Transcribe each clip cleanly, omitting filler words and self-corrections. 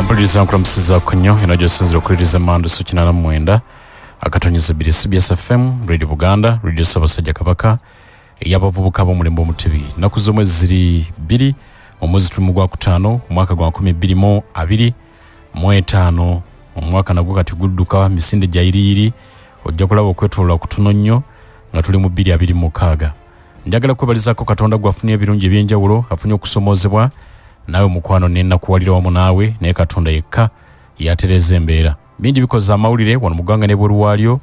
Ampuliriza nkulamusiza kunyo eno gyosinzira okuwuliriza Mando so 89 akatonnyeza 2 CBS FM Radio Buganda Radio Ssaabasajja Kabaka ey'abavubuka b'omulembe omutebi nnaku z'omwezi ziri 2 omwezi tuli gwa 5 omwaka gwa 2025 omwaka nagwo kati gudduka misinde gya yiriyiri ojja kulaba okwetoloola kutono nnyo nga tuli mu 2026 njagala kwebalizako Katonda gwafunye ebirungi ebyenjawulo afunye okusomoozebwa nawe mukwano nenakuwalira wamu naawe naye Katonda yekka yatereza embeera bingi bikoze amawulire wano mu ggwanga n'ebweru waalyo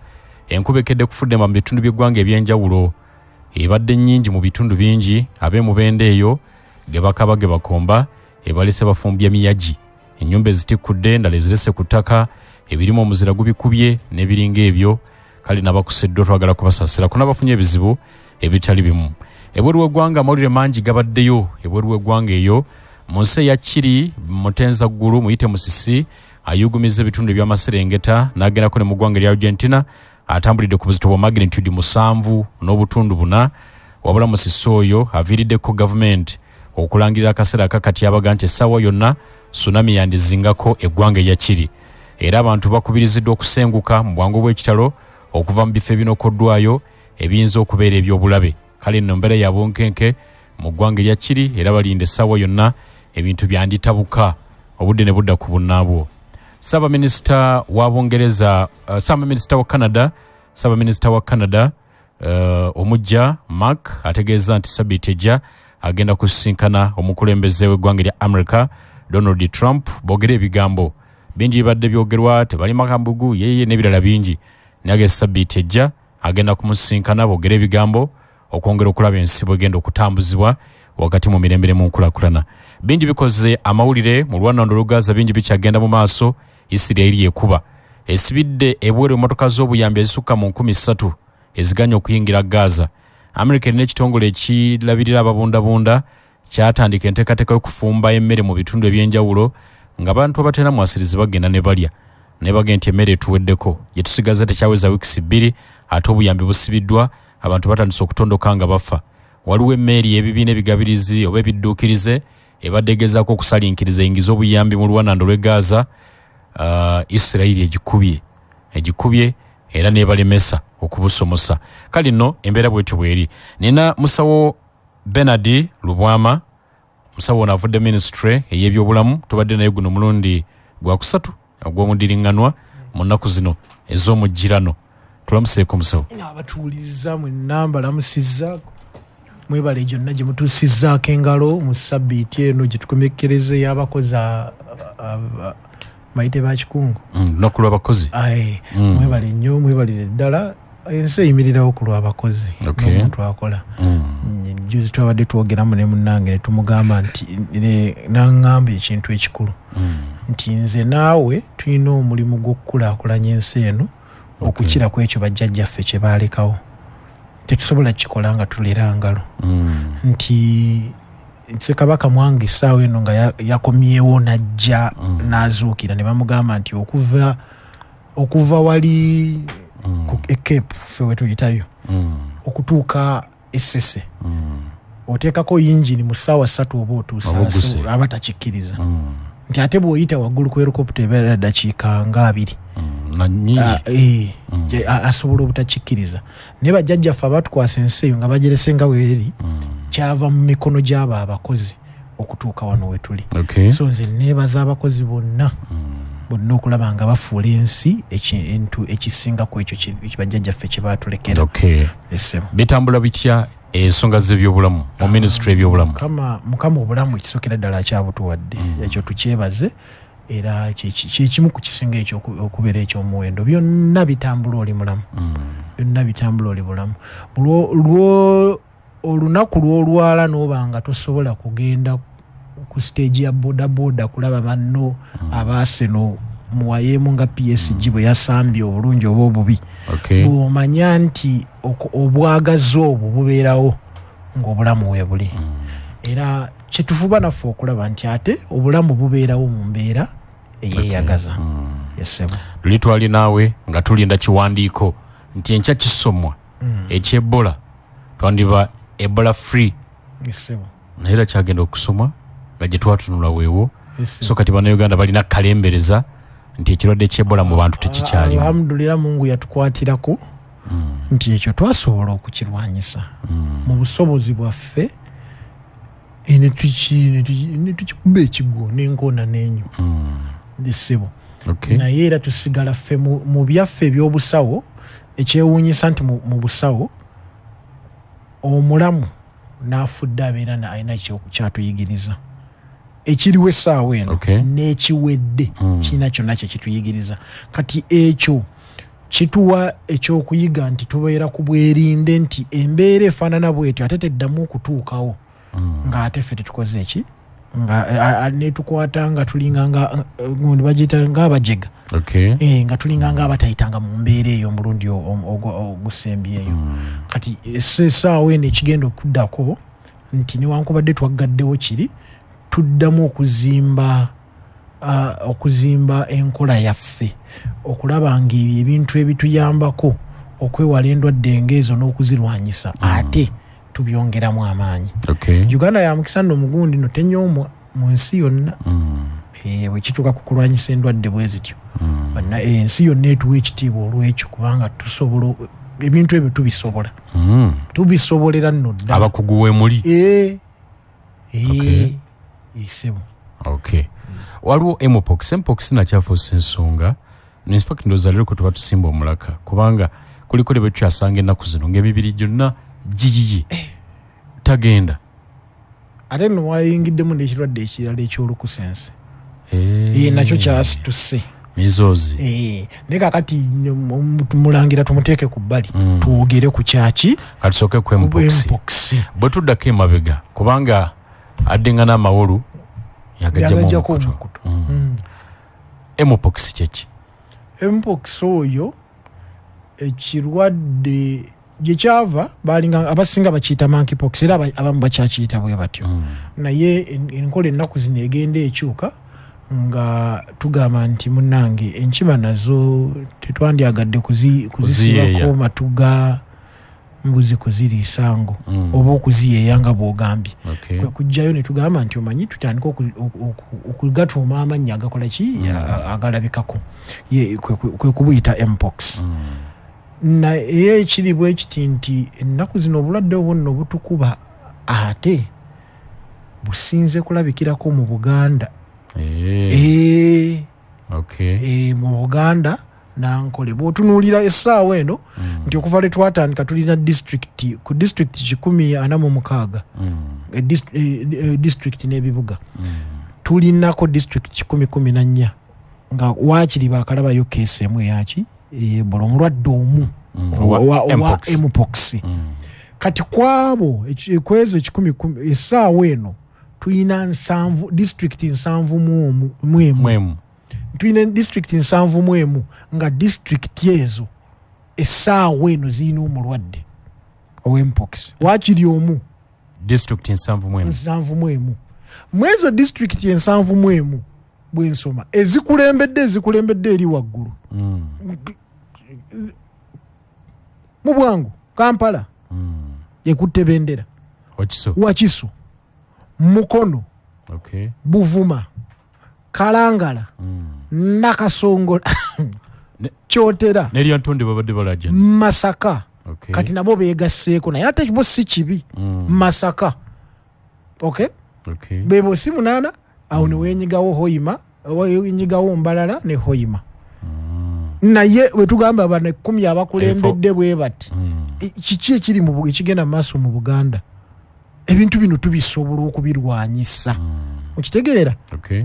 enkuba ekedde kufudde mu bitundu by'eggwanga ebyenjawulo ebadde nnyingi mu bitundu bingi ab'emubende eyo ge bakaba ge bakomba ebalese bafumbya miyagi ennyumba ezitikkudde endala ezirese ku ttaka ebirimu omuzira gubikubye n'ebiringa ebyo kale nabakuseddwa twagala kubasasira kuna bafunye ebizibu ebitali bimu ebweru w'eggwanga amawulire mangi gabaddeyo ebweru w'eggwanga eyo mu nsi ya Kiri Mutenza ggulu muyite Musisi ayugumiza ebitundu by'amaserengeta n'agendako ne mu ggwanga erya Argentina atambulidde ku buzito bwa magnitude 7 n'obutundu 4 wabula Musisi oyo aviiriddeko gavumenti okulangirira akaseera akakati abaga nti essaawa yonna tsunami yandizingako eggwanga erya Kiri era abantu bakubiriziddwa okusenguka mu bwangu bw'ekitalo okuva mu bifo ebinokoddwayo ebiyinza okubeera eby'obulabe kale nno mbeera ya bunkenke mu ggwanga erya Kiri era balinda essaawa yonna ebintu byanditabuka obudde ne budda ku bunnaabwo Ssaabaminisita wa Bungereza Ssaabaminisita wa Canada omujja Mark ategeeza nti sabbiiti ejja agenda kusisinkana omukulembeze w'eggwanga erya America Donald Trump boogera ebigambo bingi bibadde byogerwa tebali makambugu yeye n'ebirala bingi naye sabbiiti ejja agenda kumusisinkana boogera ebigambo okwongera okulaba ensi bwegenda okutambuzibwa wakati mu mirembe mu nkulakulana bingi bikoze amawulire mu lwanando lugaza bingi bikyagenda mu maaso Isirayiri ekuba esibidde ebweru emmotoka z'obuyambi ezisukka mu 13 eziganya okuyingira Gaza America n'ekitongole ekirabirira ababundabunda kyatandika enteekateeka y'okufumba emmere mu bitundu ebyenjawulo ng'abantu abatera mwasirizi bagenda ne balya ne bagenda nti emmere etuweddeko gye tusigaza tekyaweza wiikisi 2 ate obuyambi busibiddwa abantu batandise okutondoka nga bafa waliwo emmeeri ebibiina ebigabirizi oba ebidduukirize ebadde egezaako okusalinkiriza eyingiza obuyambi mu lwanando lw'e Gaza Isirayiri egikubye era nebalemesa okubusomosa kali nno embeera bwetyo bweri nina musawo Bernard Lubwama musawo onavudde ministry ey'ebyobulamu tubadde naye guno mulundi gwa 3 ogw'omudiringanwa mu nnaku zino ez'omujjirano tulamuseeko musawo abatuuliza mu nnamba lamusizzaako mwebale gyonna gye mutuusizzaako engalo mu sabbiiti eno gye tukomekkereza y'abakozi mayite bakikungu lunaku lw'abakozi mwebale nnyo mwebalire ddala ensi eyimirirawo ku lw'abakozi n'omuntu akola juzi twabadde twogeramu ne munnange ne tumugamba nti n'aŋŋamba ekintu ekikulu nti nze naawe tulina omulimu gw'okukulaakulanya ensi eno okukira ku ekyo bajjajjaffe kye baalekawo tetusobola kikola nga tulera ngalo nti Ssekabaka Mwanga essaawa eno nga yakomyewo najja n'azuukira ne bamugamba nti okuva wali ku Cape ffe we tuyitayo okutuuka Essese oteekako yingini mu ssaawa 3 oba otuusa aba takikkiriza nti ate bw'oyita waggulu ku helikopita ebeera ddakiika nga 2 asobola obutakikkiriza naye bajjajjaffe abatukwasa ensi eyo nga bagerese nga weeri kyava mu mikono gy'abo abakozi okutuuka wano we tuli so nze neebaza abakozi bonna okulaba nga bafuula ensi ekintu ekisinga ku ekyo bajjajjaffe kye baatulekera bitambula bitya ensonga z'ebyobulamu mu ministry ebyobulamu mukama obulamu ekisookera ddala akyabutuwadde ekyo tukyebaze era kyekimu ku kisinga ekyo okubeera ekyomuwendo byonna bitambula oli mulamu byonna bitambula oli bulamu olunaku lw'olwala n'oba nga tosobola kugenda ku stage ya bodaboda kulaba banno abaaseno muwayeemu nga PSG bwe yasambye obulungi oba obubi bw'omanya nti obwagazi obwo bubeerawo ng'obulamu we buli era kyetufuba naffe okulaba nti ate obulamu bubeerawo mu mbeera eyeeyagaza yesebo luli twali naawe nga tulinda kiwandiiko nti enkya kisomwa eky'Ebola twandiba Ebola free yesebo naye era kyagenda okusomwa nga gye twatunula weewo so kati bannayuganda balina kalembereza nti ekirwadde ky'Ebola mu bantu tekikyalimu. Alhamdulillah Mungu yatukwatirako nti ekyo twasobola okukirwanyisa mu busobozi bwaffe ne tukikuba ekigo n'enkoona n'enyo ssebo. Naye era tusigala ffe mu byaffe eby'obusawo ekyewuunyisa nti mu busawo omulamu n'afudde abeera alina kyatuyigiriza ekiriwo essaawa eno n'ekiwedde kirina kyonna kye kituyigiriza. Kati ekyo kituwa ekyokuyiga nti tubeera ku bwerinde nti embeera efaanana bwetyo ate teddamu okutuukawo ng'ate ffe tetukoze eki nga netukwata nga tulinga nga bagiyita ng'abajega nga tulinga nga abatayitanga mu mbeera eyo omulundi ogusembyeyo. Kati essaawa eno ekigenda okuddako nti newankubadde twaggaddewo kiri tuddamu okuzimba enkola yaffe okulaba nga ebyo ebintu ebituyambako okwewala endwadde ng'ezo n'okuzirwanyisa ate tubyongeramu amaanyi. Uganda ya mukisa nno mugundi no tenyoomwa mu nsi yonna bwe kituuka ku kulwanyisa endwadde bwe zityo. Ensi yonna etuwa ekitiibwa olw'ekyo kubanga tusobola ebintu ebyo tubisobolera nno ddala. Abakugu we muli isebo. Waliwo mpox nakyafuusa ensonga in fact ndowooza leero tuba tusimba omulaka kubanga kuliko ne bwe tukyasanga ennaku zino ng'emibiri gyonna gigigi tagenda ate nno wayingiddemu n'ekirwadde ekirala ekyolukusense nakyo kyasituse mizozi naye kakati mulangira tumuteeke ku bbali twogere ku kyaki katusooke ku mpox bwe tuddako emabega kubanga addenga n'amawolu yagajjako omukutu. Mpox kyeki? Mpox oyo ekirwadde gye kyava balinga abasinga bakiyita monkeypox era abamu bakyakiyita bwe batyo. Naye enkola ennaku zino egenda ekyuka nga tugamba nti munnange enkima nazo tetwandyagadde kuzisibako matuga mbuzi kuziriisa ngo oba okuziyeeyanga bw'ogambye. Kwe kujjayo ne tugamba nti omanyi tutandika okugatuuma amannya agakola ki agalabikako kwe kubuyita mpox. Naye ekiri bwe kiti nti ennaku zino obulwadde obwo nno butukuba ate businze kulabikirako mu Buganda. Mu Buganda nankole bw'otunuulira essaawa eno nti okuva lwe twatandika tulina ku disitulikiti 146 disitulikiti n'ebibuga tulinako disitulikiti 14 nga waakiri baakalabayo keesi emu eyaki Ebola omulwadde omu wa mpox. Kati kwabo ekwezo 10 essaawa eno tulina disitulikiti 7 tulina disitulikiti 7 nga disitulikiti ezo essaawa eno zirina omulwadde ow'empox waakiri omu disitulikiti 7 mwezo disitulikiti 7 bwensoma ezikulembedde eri waggulu mu bwangu Kampala ekutte bendera Wakiso Mukono Buvuma Kalangala Nakasongola Kyotera Neryantonde babadde balaja Masaka kati nabo beegasseeko naye ate bo si kibi Masaka bebo si 8 awo ne wenyigawo Hoima wenyigawo Mbalala ne Hoima naye wetugamba bano 10 abakulembedde bwe bati kiki ekiri mu ekigenda maaso mu Buganda ebintu bino tubisobola okubirwanyisa okitegeera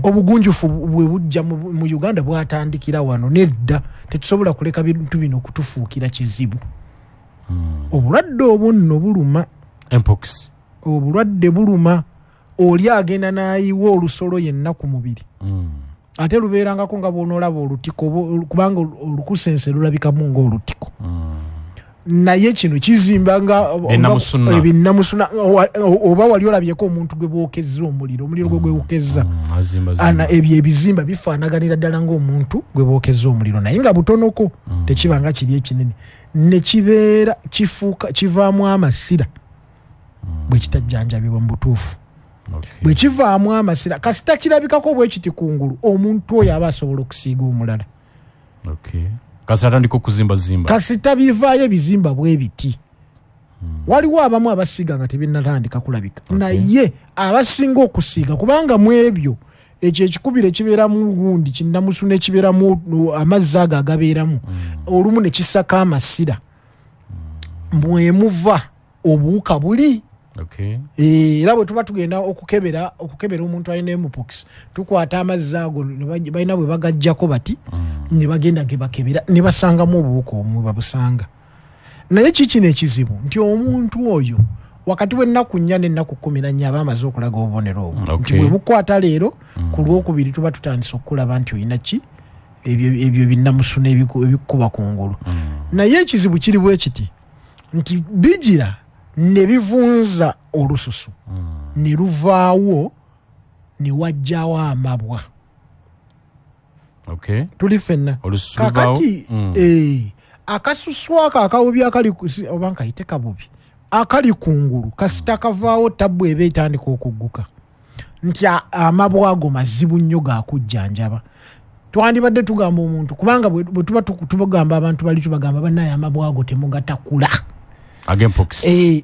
obugunjufu bwe bujja mu Uganda bwatandikira wano nedda tetusobola kuleka bintu bino kutufuukira kizibu. Obulwadde obwo nno buluma mpox obulwadde buluma oli agenda n'ayiwa olusolo yenna ku mubiri ate lubeerangako nga bw'onoolaba olutiko kubanga olukusense lulabikamu ng'olutiko naye kino kizimba nga ebinnamusuna oba wali olabyeko omuntu gwe bwokezza omuliro gwe gwewokezza ebyo ebizimba bifaanaganira ddala ng'omuntu gwe bwokezza omuliro naye nga butonoko tekiba nga kiri ekinene ne kibeera kivaamu amasira bwe kitajjanjabibwa mu butuufu bwe kivaamu amasira kasita kirabikako bwe kiti kungulu omuntu oyo aba asobola okusiiga omulala kasita atandika okuzimba kasita bivaayo ebizimba bwe biti waliwo abamu abasiiga nga tebinnatandika kulabika naye abasinga okusiiga kubanga mu ebyo ekyo ekikubire kibeeramu gundi kinnamusu nekibeeramu amazzi ago agabeeramu olumu ne kisaka amasira mwemuva obuwuka buli era bwe tuba tugenda okukebera omuntu alina mpox tukwata amazzi ago balina bwe bagajjako bati ne bagenda ge bakebera ne basangamu obuwuka omwe babusanga naye kiki ekizibu nti omuntu oyo wakati w'ennaku 4 n'ennaku 14 aba amaze okulaga obubonero obwo nti bwe bukwata leero ku lwokubiri tuba tutandise okulaba nti olina ki ebyo binnamusuna ebikuba kungulu naye ekizibu kiri bwe kiti nti bigira ne bivunza olususu ne luvaawo ne wajjawo amabwa tuli fenna kakati akasusu ako akawubi akali oba nkayite kabubi akali kungulu kasita kavaawo tabbu eba etandika okugguka nti amabwa ago mazibu nnyo gakujjanjaba twandibadde tugamba omuntu kubanga bwe tuba tubagamba abantu bali tubagamba bannaye amabwa ago temugatakula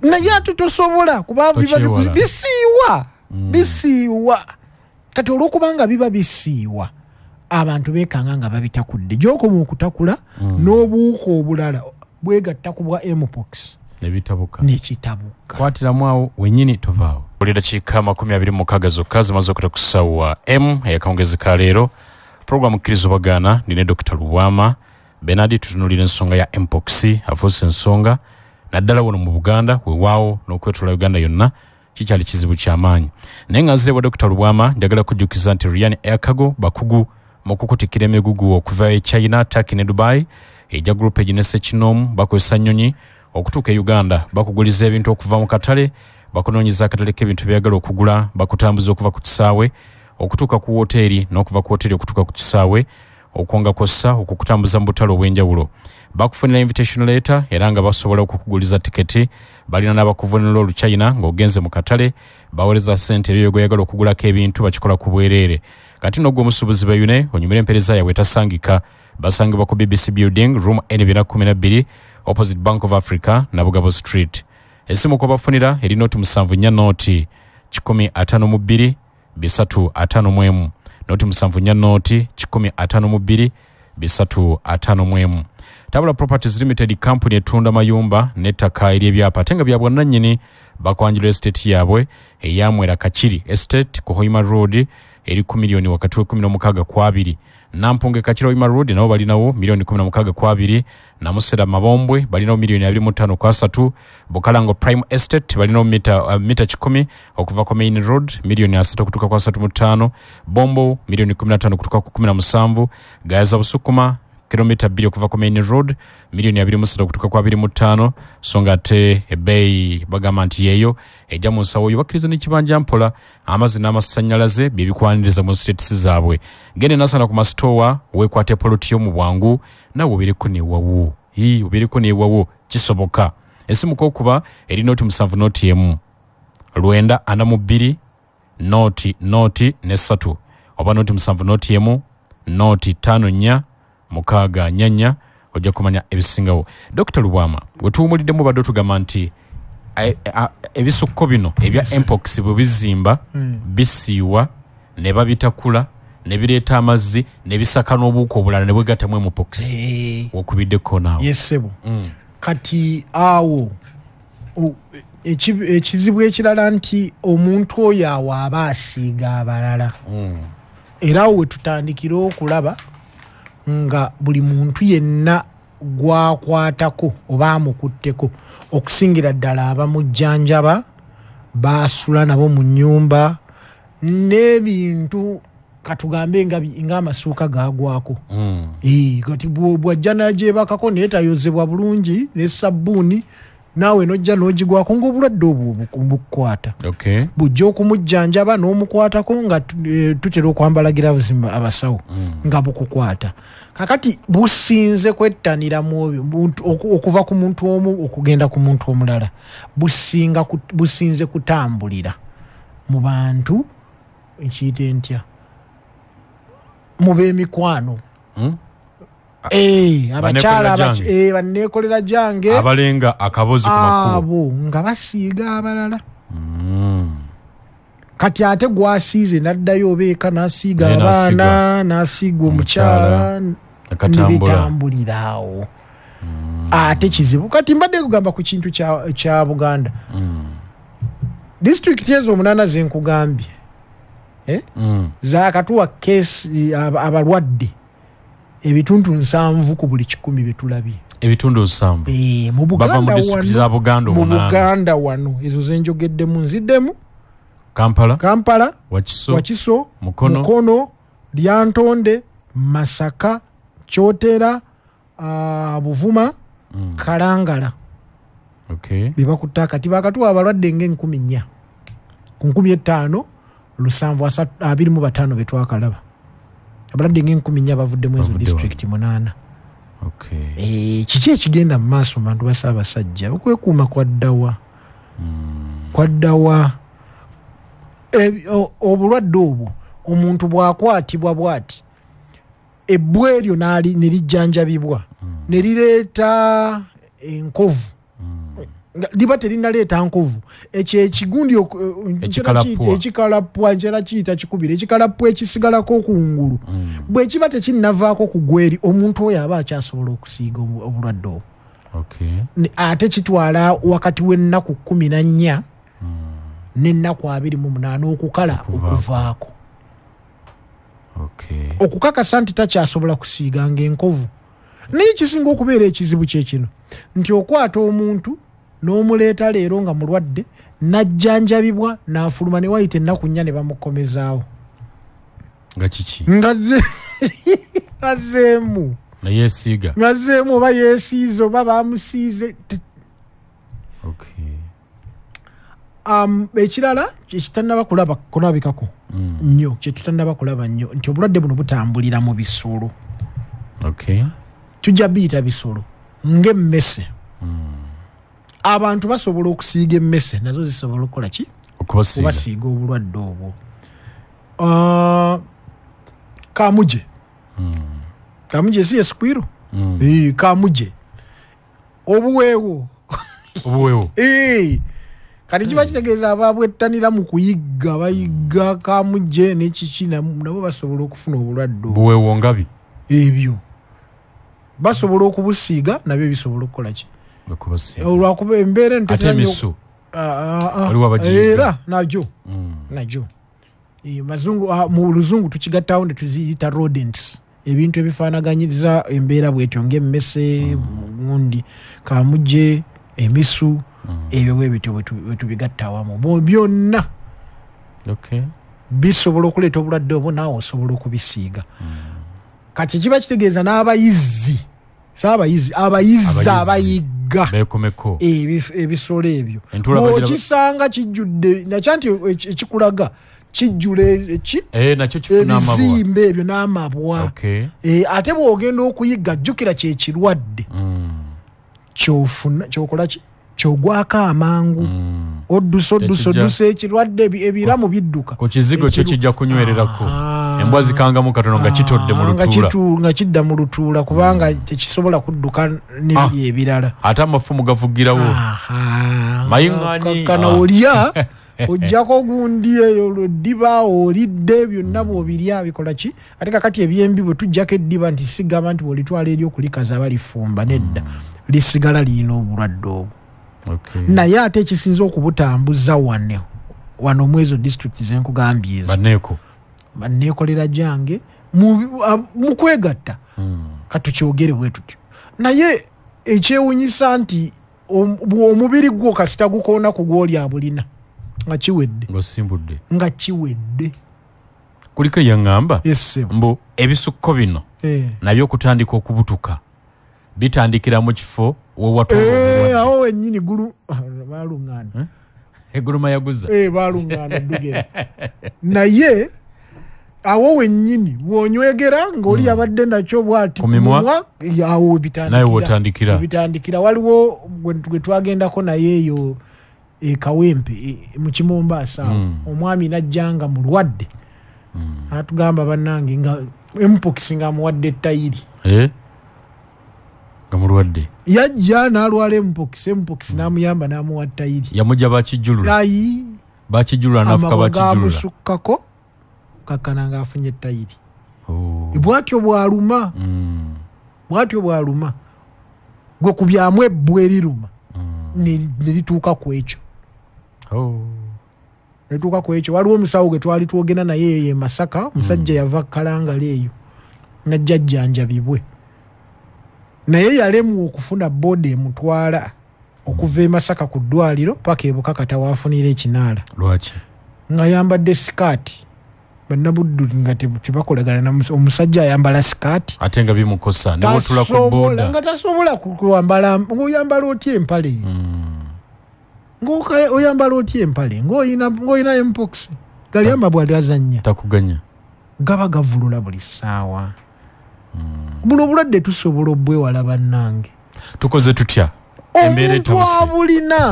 naye ate tosobola kuba bisiiwa kati olwokubanga biba bisiiwa abantu beekanga nga babitakudde gyokoma okutakula n'obuwuka obulala bwegatta ku bwa mpox nekitabuka kwatiramu awo wenyini tovaawo buli dakiika 26 zokka zimaze okuta ku ssaawa eyakawungezi ka leero puroguramu kkiriza obagaana ndine Dr. Lubwama Benadi tutunulira ensonga ya mpox afuuse ensonga naddala wano mu Buganda weewaawo n'okwetula Uganda yonna kikyali kizibu ky'amaanyi naye nga nzire wa Dr. Lubwama njagala kujjukiza nti Ryan Air Cargo bakugu mu kukutikira emigugu okuva e China, Turkey ne Dubai ejja group eginese kinomu bakozesa nnyonyi okutuuka e Uganda bakuguliza ebintu okuva mu katale bakunoonyeza akatale k'ebintu byagala okugula bakutambuza okuva ku kisaawe okutuuka ku woteeri n'okuva ku woteeri okutuuka ku kisaawe okwonga kossa okukutambuza mu butale obw'enjawulo bakufunira invitation letter era nga basobola okukuguliza tiketi balina n'abakuvunira oluchina ng'ogenze mu katale baweereza ssente eriyo gweyagala okugulako ebintu bakikola ku bwereere kati n'ogwo omusuubuzi bayune onyumira empeereza yaabwe tasangika basangibwa ku BBC Building room N212 opposite Bank of Africa na Bugabo Street esimu kwa bafunira eri noti 74 noti 152 351 noti 74 noti 152 351 Tabula Properties Limited company etunda mayumba n'ettaka ery'ebyapa ate nga bya bwannannyini bakwanjula estate yaabwe eyamwera Kachiri Estate ku Hoima Road eri ku milioni wakati we 16 kwa 2 Nampunge Kachiri Hoima Road nabo balinawo milioni 16 kwa 2 na Musera Mabombwe balinawo milioni 25 kwa 3 Bukalango Prime Estate balinawo mita 10 okuva ku Main Road milioni 3 kutuka kwa 3.5 Bombo milioni 15 kutuka ku 17 Gaza Busukuma kilomita 2 okuva ku Main Road milioni 23 kutuka kwa 25 songa te ebei bagamba nti yeyo ejja mu nsawo yubakiriza n'ekibanja mpola amazzi n'amasannyalaze bye bikwaniriza mu states zaabwe gende nasana ku mastowa wekwate poloti mu bwangu nawe biriko newawu kisoboka esimu kokuba eri noti 7 noti emu Lwenda ana mu 2 noti ne 3 oba noti 7 noti emu noti 5 nya mukaga nyanya ojja kumanya ebisingawo Dr. Lubwama wetuwumuliddemu badde tugamba nti ebisukko bino ebya mpox bwe bizimba bisiiwa ne babitakula ne bireeta amazzi ne bisaka n'obuuka obulala ne bwegattamu mpox wokubiddeko naawe yesebo kati awo ekizibu ekirala nti omuntu oyo awo aba asiiga abalala era awo wetutandikira okulaba nga buli muntu yenna gwakwatako oba amukutteko okusingira ddala abamujjanjaba basula nabo mu nnyumba n'ebintu katugambe ng'amasuuka gagwako kati bwajja nagyebakako naye tayozebwa bulungi n'essabbuuni naawe nojja n'ogigwako ng'obulwadde obwo bukukwata bujja okumujjanjaba n'omukwatako nga tutera okwambala buzima abasawo nga bukukwata kakati businze kwettanira okuva ku muntu omu okugenda ku muntu omulala businze kutambulira mu bantu nkiyite ntya mu b'emikwano abakyala banneekolera jange abalenga akabozi ku makubo abo nga basiiga abalala kati ate gwasiize n'addayo obeeka n'asiiga abaana n'asiiga omukyala nebitambulira awo ate kizibu kati mbadde kugamba ku kintu kya Buganda disitulikiti ezo 8 zenkugambye zaakatuwa keesi abalwadde ebitundu 7 ku buli 100 betulabye ebitundu 7 mu Buganda wano ezo zenjogeddemu nziddemu Kampala Wakiso Mukono Lyantonde Masaka Kyotera Buvuma Kalangala bibakuta kati bakatuwa abalwadde ng'e 10,000 ku 15 725 betwakalaba abalwadde ng'e 10,000 bavuddemu ezo district 8 kiki ekigenda mu maaso mu bantu basaabasajja okwekuuma kwaddawa obulwadde obwo omuntu bw'akwatibwa bw'ati ebbu eryo ne lijjanjabibwa ne lireeta enkovu liba terinaleeta nkovu ekyo ekigundi ekikalappwa nkyera kiyita kikubira ekikalappwa ekisigalako kungulu bwe kiba tekinnavaako ku gweri omuntu oyo aba akyasobola okusiiga obulwadde obwo ate kitwala wakati w'ennaku 14 n'ennaku 28 okukala okuvaako okukakasa nti takyasobola kusiiganga enkovu naye kisinga okubeera ekizibu kyekino nti okwata omuntu n'omuleeta leero nga mulwadde najjanjabibwa n'afuluma ne wayita ennaku 4 ne bamukomezaawo nga kiki ngazeemu ngazeemu oba yeesiize oba bamusiize ekirala ekitannaba kulabikako nnyo kyetutannaba kulaba nnyo nti obulwadde buno butambulira mu bisolo tujja biyita bisolo ng'emmese abantu basobola okusiiga emmese nazo zisobola okukola ki okubasiiga obulwadde obwo kamuje si eskwiro kamuje obuweewo kati kiba kitegeeza ababwettanira mu kuyigga bayigga kamuje n'ekiki nabo basobola okufuna obulwadde buweewo ngabi ebyo basobola okubusiiga nabyo bisobola okukola ki olwakuba embeera era najjo mu luzungu tukigattawo ne tuziyita rodents ebintu ebifaanaganyiriza embeera bwetyo ng'emmese gundi kamuje emisu ebyo bwebityo bwetubigatta awamu byonna bisobola okuleeta obulwadde obwo naawe osobola okubisiiga kati kiba kitegeeza n'abayizi abayigga ebisolo ebyo okisanga kijjudde nakyo nti ekikulaga kijjula ebizimbe ebyo n'amabwa ate bw'ogenda okuyigga jjukira kyekirwadde kyokola ki kyogwako amangu oddusa ekirwadde ebiramu bidduka ku kizigo kyo kijja kunywererako embwa zikangamu katono nga kitodde mu lutuula nga kidda mu lutuula kubanga tekisobola kudduka n'ebiri ebirala ate amafumu gavugirawo mayiŋŋaani kana olya ojjako gundi eyo lweddiba olidde byonna bw'obirya bikola ki ate kakati ebyembi bwe tujjako eddiba nti sigamba nti bw'olitwala eri okulikaza abalifumba nedda lisigala lirina obulwadde obwo naye ate ekisinza okubutambuza wano mwezo district zenkugambye ezo banneekolera jange mu kwegatta katukyogere bwe tutyo naye ekyewunyisa nti omubiri gwo kasita gukoona ku gwoli abulina nga kiwedde kuliko yaŋŋamba mbu ebisukko bino nabyo okutandika okubutuka bitandikira mu kifo awo wennyini baluŋŋana eguluma yaguza baluŋŋana ddugera naye awo wennyini bw'onywegera ng'oli yabadde nakyo bw'ati kumimwa awo bitandikira waliwo gwe twagendako naye eyo Kawempe mu Kimombasa omwami najjanga mulwadde atugamba bannange nga mpox nga muwadde tayiri nga mulwadde yajja n'alwala mpox n'amuyamba n'amuwa tayiri yamujja bakijjulula n'afuka bakijjulula amusukkako kakkana ng'afunye tayiri bw'atyo bw'aluma gwe ku byamu ebbu eriruma ne lituuka ku ekyo waliwo omusawo gwe twali twogenda naye ye Masaka omusajja yava Kalangala eyo najja jjanjabibwe naye yalemwa okufuna boda emutwala okuva e Masaka ku ddwaliro paka e Bukakata waafunira ekinaala lwaki nga yambadde sikaati bannabuddu nga tebakolagana omusajja ayambala sikaati ate nga bimukosa ne wotula ku boda nga tasobola kwambala ng'oyambala otya empale ng'oyambala otya empale ng'oyina mpox gali amabwali azannya takuganya gaba gavulula buli ssaawa buno obulwadde tusobola obwewala bannange tukoze tutya embeera etabuse omuntu abulina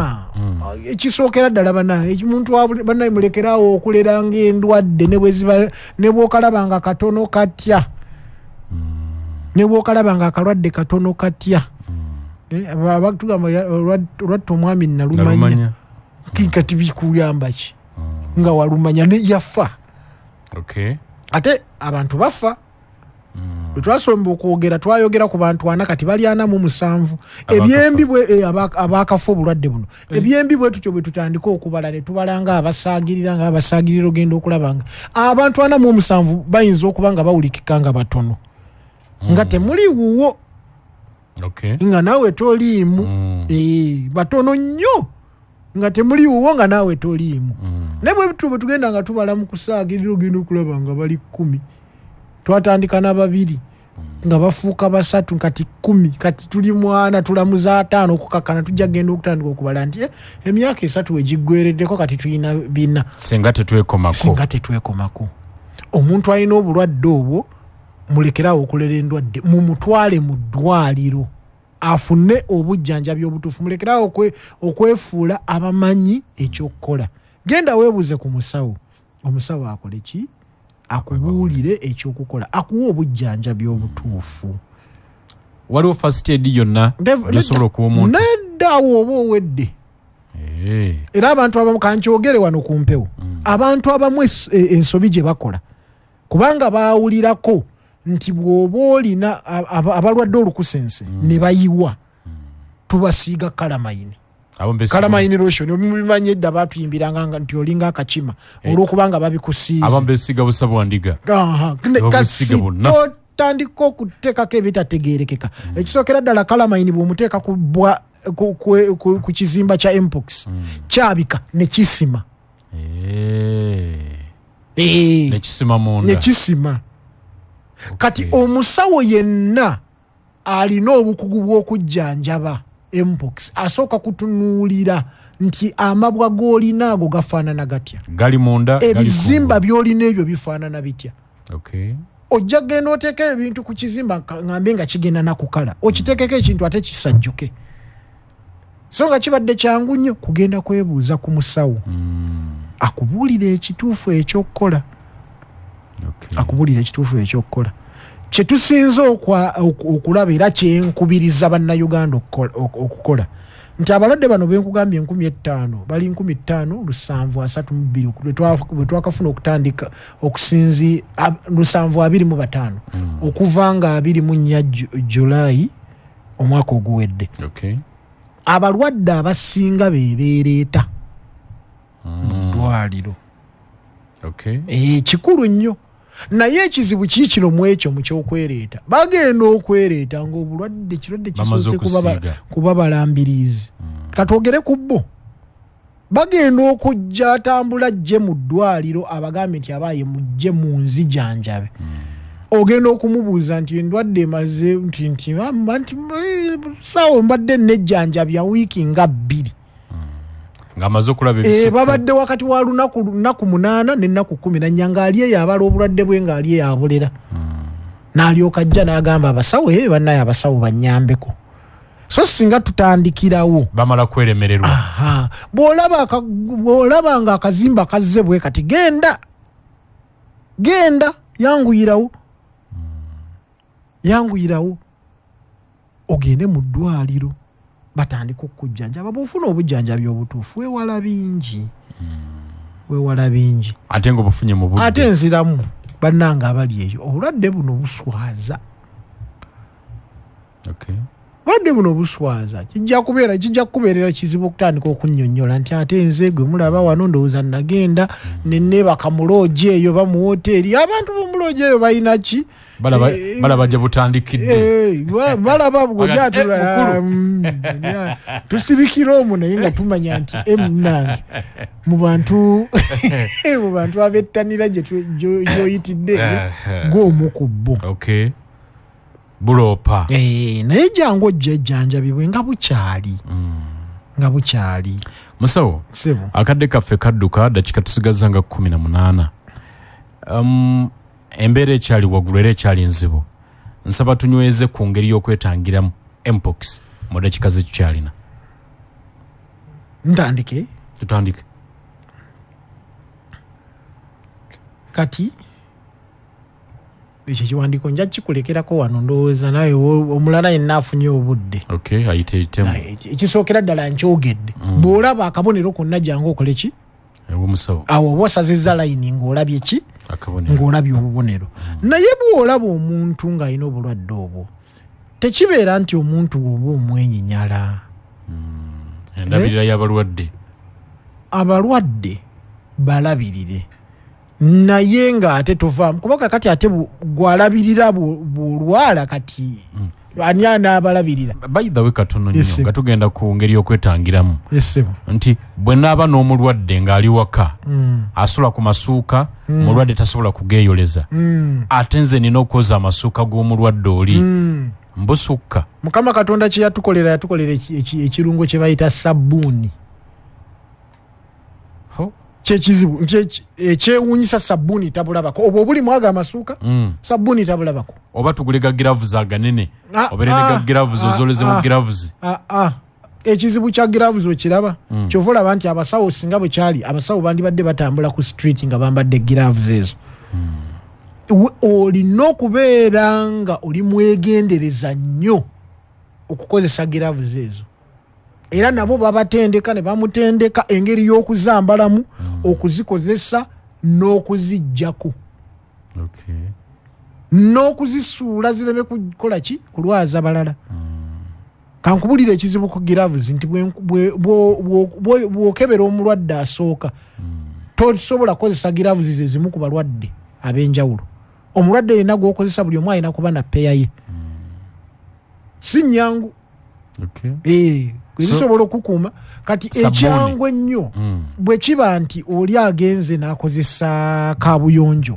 ekisookera ddala bannange omuntu bannange mulekeraawo okulera ng'endwadde ne bw'okalabanga katono katya ne bw'okalabanga akalwadde katono katya tugamba olwatta omwami nalumanya kati bikuyamba ki nga walumanya ne yafa ate abantu bafa twasomba okwogera twayogera ku bantu 4 kati bali 47 ebyembi bwe abakafa obulwadde buno ebyembi bwe tutyo bwe tutandika okubala ne tubalanga abasaagirira ogenda okulabanga abantu 47 bayinza okuba nga bawulikika nga batono nga temuli wuwo nga naawe toliimu batono nnyo nga temuli wuwo nga naawe toliimu naye bwe bwe tugenda nga tubala mu kusaagirira ogenda okulaba nga bali 10 twatandika na 2 nga bafuuka 3 kati 10 kati tuli 4 tulamuza 5 okukakana tujja genda okutandika okubala nti emyaka 3 wegiggwereddeko kati tuyina 4 singa tetwekomako omuntu alina obulwadde obwo mulekerawo okulera endwadde mumutwale mu ddwaliro afune obujjanjabi obutuufu mulekerawo okwefuula abamanyi ekyokukola genda weebuze ku musawo omusawo akole ki akubuulire ekyokukola akuwa obujjanjabi obutuufu waliwo first aid yonna osobola okuwa omuntu neddawo oba owedde era abantu abamu kankyogere wano ku mpewo abantu abamu ensobi gye bakola kubanga baawulirako nti bw'oba olina abalwadde olukusense ne bayiwa tubasiiga kalamayini kalamayini lotion omubimanyi edda batuyimbiranga nti olinga akakima olw'okubanga babikusiize abamu beesiga busa bwandiga otandika okuteekako ebitategeerekeka ekisookera ddala kalamayini bw'omuteeka ku kizimba kya mpox kyabika ne kisima nekisima kati omusawo yenna alina obukugu bw'okujjanjaba mpox asooka kutunuulira nti amabwa g'olina ago gafaanana gatya gali munda ebizimba by'olina ebyo bifaanana bitya ojja genda oteeka ebintu ku kizimba ngambe nga kigenda nakukala okiteekeko ekintu ate kisajjuke so nga kibadde kyangu nnyo kugenda kwebuuza ku musawo akubuulira ekituufu ekyokukola kyetusinze okulaba era kyenkubiriza bannayuganda okukola nti abalwadde bano benkugambye 5,000 bali 5,732 bwe twakafuna okutandika okusinzi 725 okuva nga 24 Julayi omwaka oguwedde abalwadde abasinga bebeereeta mu ddwaliro kikulu nnyo naye ekizibu kiikino mu ekyo mu kyokwereeta bagenda okwereeta ng'obulwadde kirwadde kisoose kuba balambirizi katwogere ku bo bagenda okujja atambula ajje mu ddwaliro abagambe nti abaaye mujje mu nzijanjabe ogenda okumubuuza nti endwadde emaze nti sawo mbadde nejjanjabya wiiki nga 2 ng'amaze okulaba ebisuufu babadde wakati wa lunaku 8 n'ennaku 10 nanyanga ali eyo abala obulwadde bwe ng'ali eyo abulera n'alyoka ajja n'agamba abasawo bannaye abasawo bannyambeko so singa tutandikirawo bamala kweremererwa bw'olaba nga akazimba kazze bwe kati genda yanguyirawo ogende mu ddwaliro batandika okujjanjaba bw'ofuna obujjanjabi obutuufu weewala bingi ate ng'obufunye mu budde ate nziramu bannanga abali eyo obulwadde buno buswaza obulwadde buno buswaza kijja kubeerera kizibu okutandika okunnyonnyola nti ate nze gwe mulaba wano ndowooza nagenda nenneebaka mu loogi eyo ba mu woteeri abantu b'omu loogi eyo balina ki balaba gye butandikidde balaba bwojatula tusirikira omwo naye nga tumanya nti emunange mu bantu abettanira gyoyitidde gw'omu ku bo bulopa naye jangu ojja ejjanjabibwe nga bukyali musawo akadde kaffe kadduka dakika tusigaza nga 18 embeera ekyali waggulu era ekyali nzibu nsaba tunyweze ku ngeri y'okwetangiramu mpox mu dakika zetukyalina tutandike kati ekyo kiwandiiko nja kikulekerako wano ndowooza naye omulala yenna afunye obudde ayiteetemu ekisookera ddala nkyogedde bw'olaba akabonero konna jangu okole ki omusawo awo oba osazizza layini ng'olabye ki ng'olabye obubonero naye bw'olaba omuntu ng'alina obulwadde obwo tekibeera nti omuntu oba omwenyinyala endabirira y'abalwadde abalwadde balabirire naye ng'ate tovaamu kubanga kati ate gwalabirira bw'olwala kati ani anaabalabirira by the way katono nnyo nga tugenda ku ngeri y'okwetangiramu nti bwe naaba n'omulwadde ng'ali waka asula ku masuuka mulwadde tasobola kugeeyoleza ate nze nina okwoza amasuuka g'omulwadde oli mbusukka mukama katonda kye yatukolera ekirungo kye bayita sabbuuni kyekizibu ekyewuunyisa sabbuuni tabulabako oba obuli mwaga amasuuka sabbuuni tabulabako oba tugulega giravuzi aganene oberenega giravuzi ozolezemu giravuzi ekizibu kya giravuzi okiraba kyova olaba nti abasawo singa bwe kyali abasawo bandibadde batambula ku street nga bambadde giravuzi ezo olina okubeera nga oli mwegendereza nnyo okukozesa giravuzi ezo era nabo babatendeka ne bamutendeka engeri y'okuzambalamu okuzikozesa n'okuzijjaku n'okuzisuula zireme kukola ki kulwaza balala kankubulira ekizibu ku giravuzi nti bw'okebera omulwadde asooka tosobola kukozesa giravuzi zezimu ku balwadde ab'enjawulo omulwadde yenna gw'okozesa buli omu alina kuba na peya ye si nnyangu zisobola okukuuma kati ekyangu ennyo bwe kiba nti oli agenze n'akozesa kabuyonjo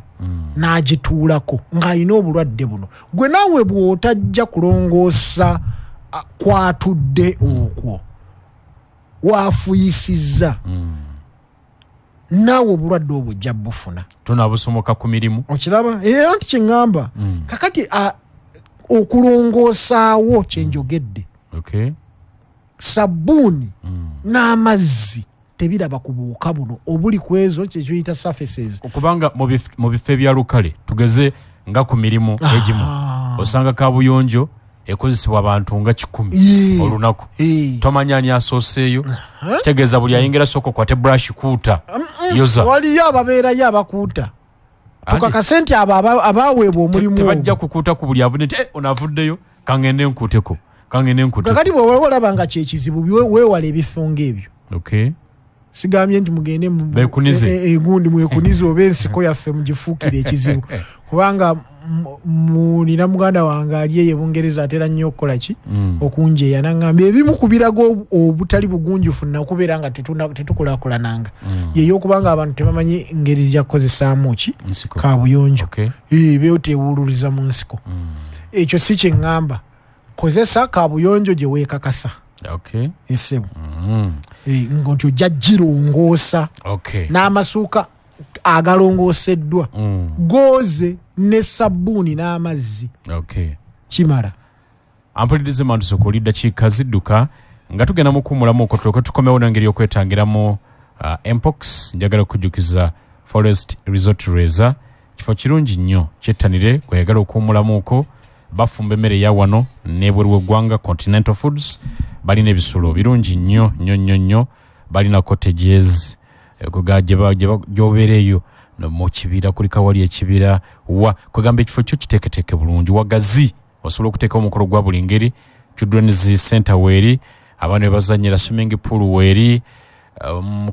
n'agituulako ng'alina obulwadde buno gwe naawe bw'otajja kulongoosa kwatudde okwo waafuyisizza naawe obulwadde obwo ojja bufuna tunaabusomoka ku mirimu okiraba era nti kyeŋŋamba kakati okulongoosaawo kyenjogedde sabbuuni n'amazzi tebiraba ku buwuka buno obuli ku ezo kyekiyita surfaces okubanga mu bifo ebya lukale tugeze nga ku mirimu egimu osanga kabuyonjo ekozesebwa abantu nga 10 olunaku tomanya ani asooseeyo kitegeeza buli ayingira soko kwate brush kuuta yoza waliyo ababeerayo abakuuta tukakase nti abo abaweebwa omulimu tebajja kukuuta ku buli avudde nti onavuddeyo kangende nkuuteko kakati bwolaba nga kyekizibu weewala ebifo ng'ebyo sigambye nti mugende egundi mwekunize oba ensiko yaffe mugifuukire ekizibu kubanga nina muganda wange ali eyo Bungereza atera nnyo okukola ki okunjeeya naŋŋamba ebimu ku birago obutali bugunjufu nakubeera nga tetukulaakulananga yeyo okubanga abantu tebamanyi ngeri gya kukozesaamu ki kabuyonjo beoteewululiza mu nsiko ekyo si kye ŋŋamba kozesa kabuyonjo gye weekakasa esebo ng'oti ojja girongoosa n'amasuuka agalongooseddwa gooze ne sabbuuni n'amazzi kimala ampulirize manduso ku liddakiika zidduka nga tugenda mu kuwummulamu okwo tulyoke tukomewo n'engeri y'okwetangiramu mpox. Njagala okujjukiza Forest Resort Reza kifo kirungi nnyo kyettanire kweyagala okuwummulamu okwo. Bafumba emmere ya wano n'ebweru w'eggwanga Continental Foods. Balina ebisulo birungi nnyo. Balina cottages gy'obeereeyo mu kibira kuli kawali ekibira wa kwegamba ekifo kyo kiteeketeeke bulungi wagazi osobola okuteekawo omukolo gwa buli ngeri. Children's Center weeri, abaana be bazannyira swimming pool weeri.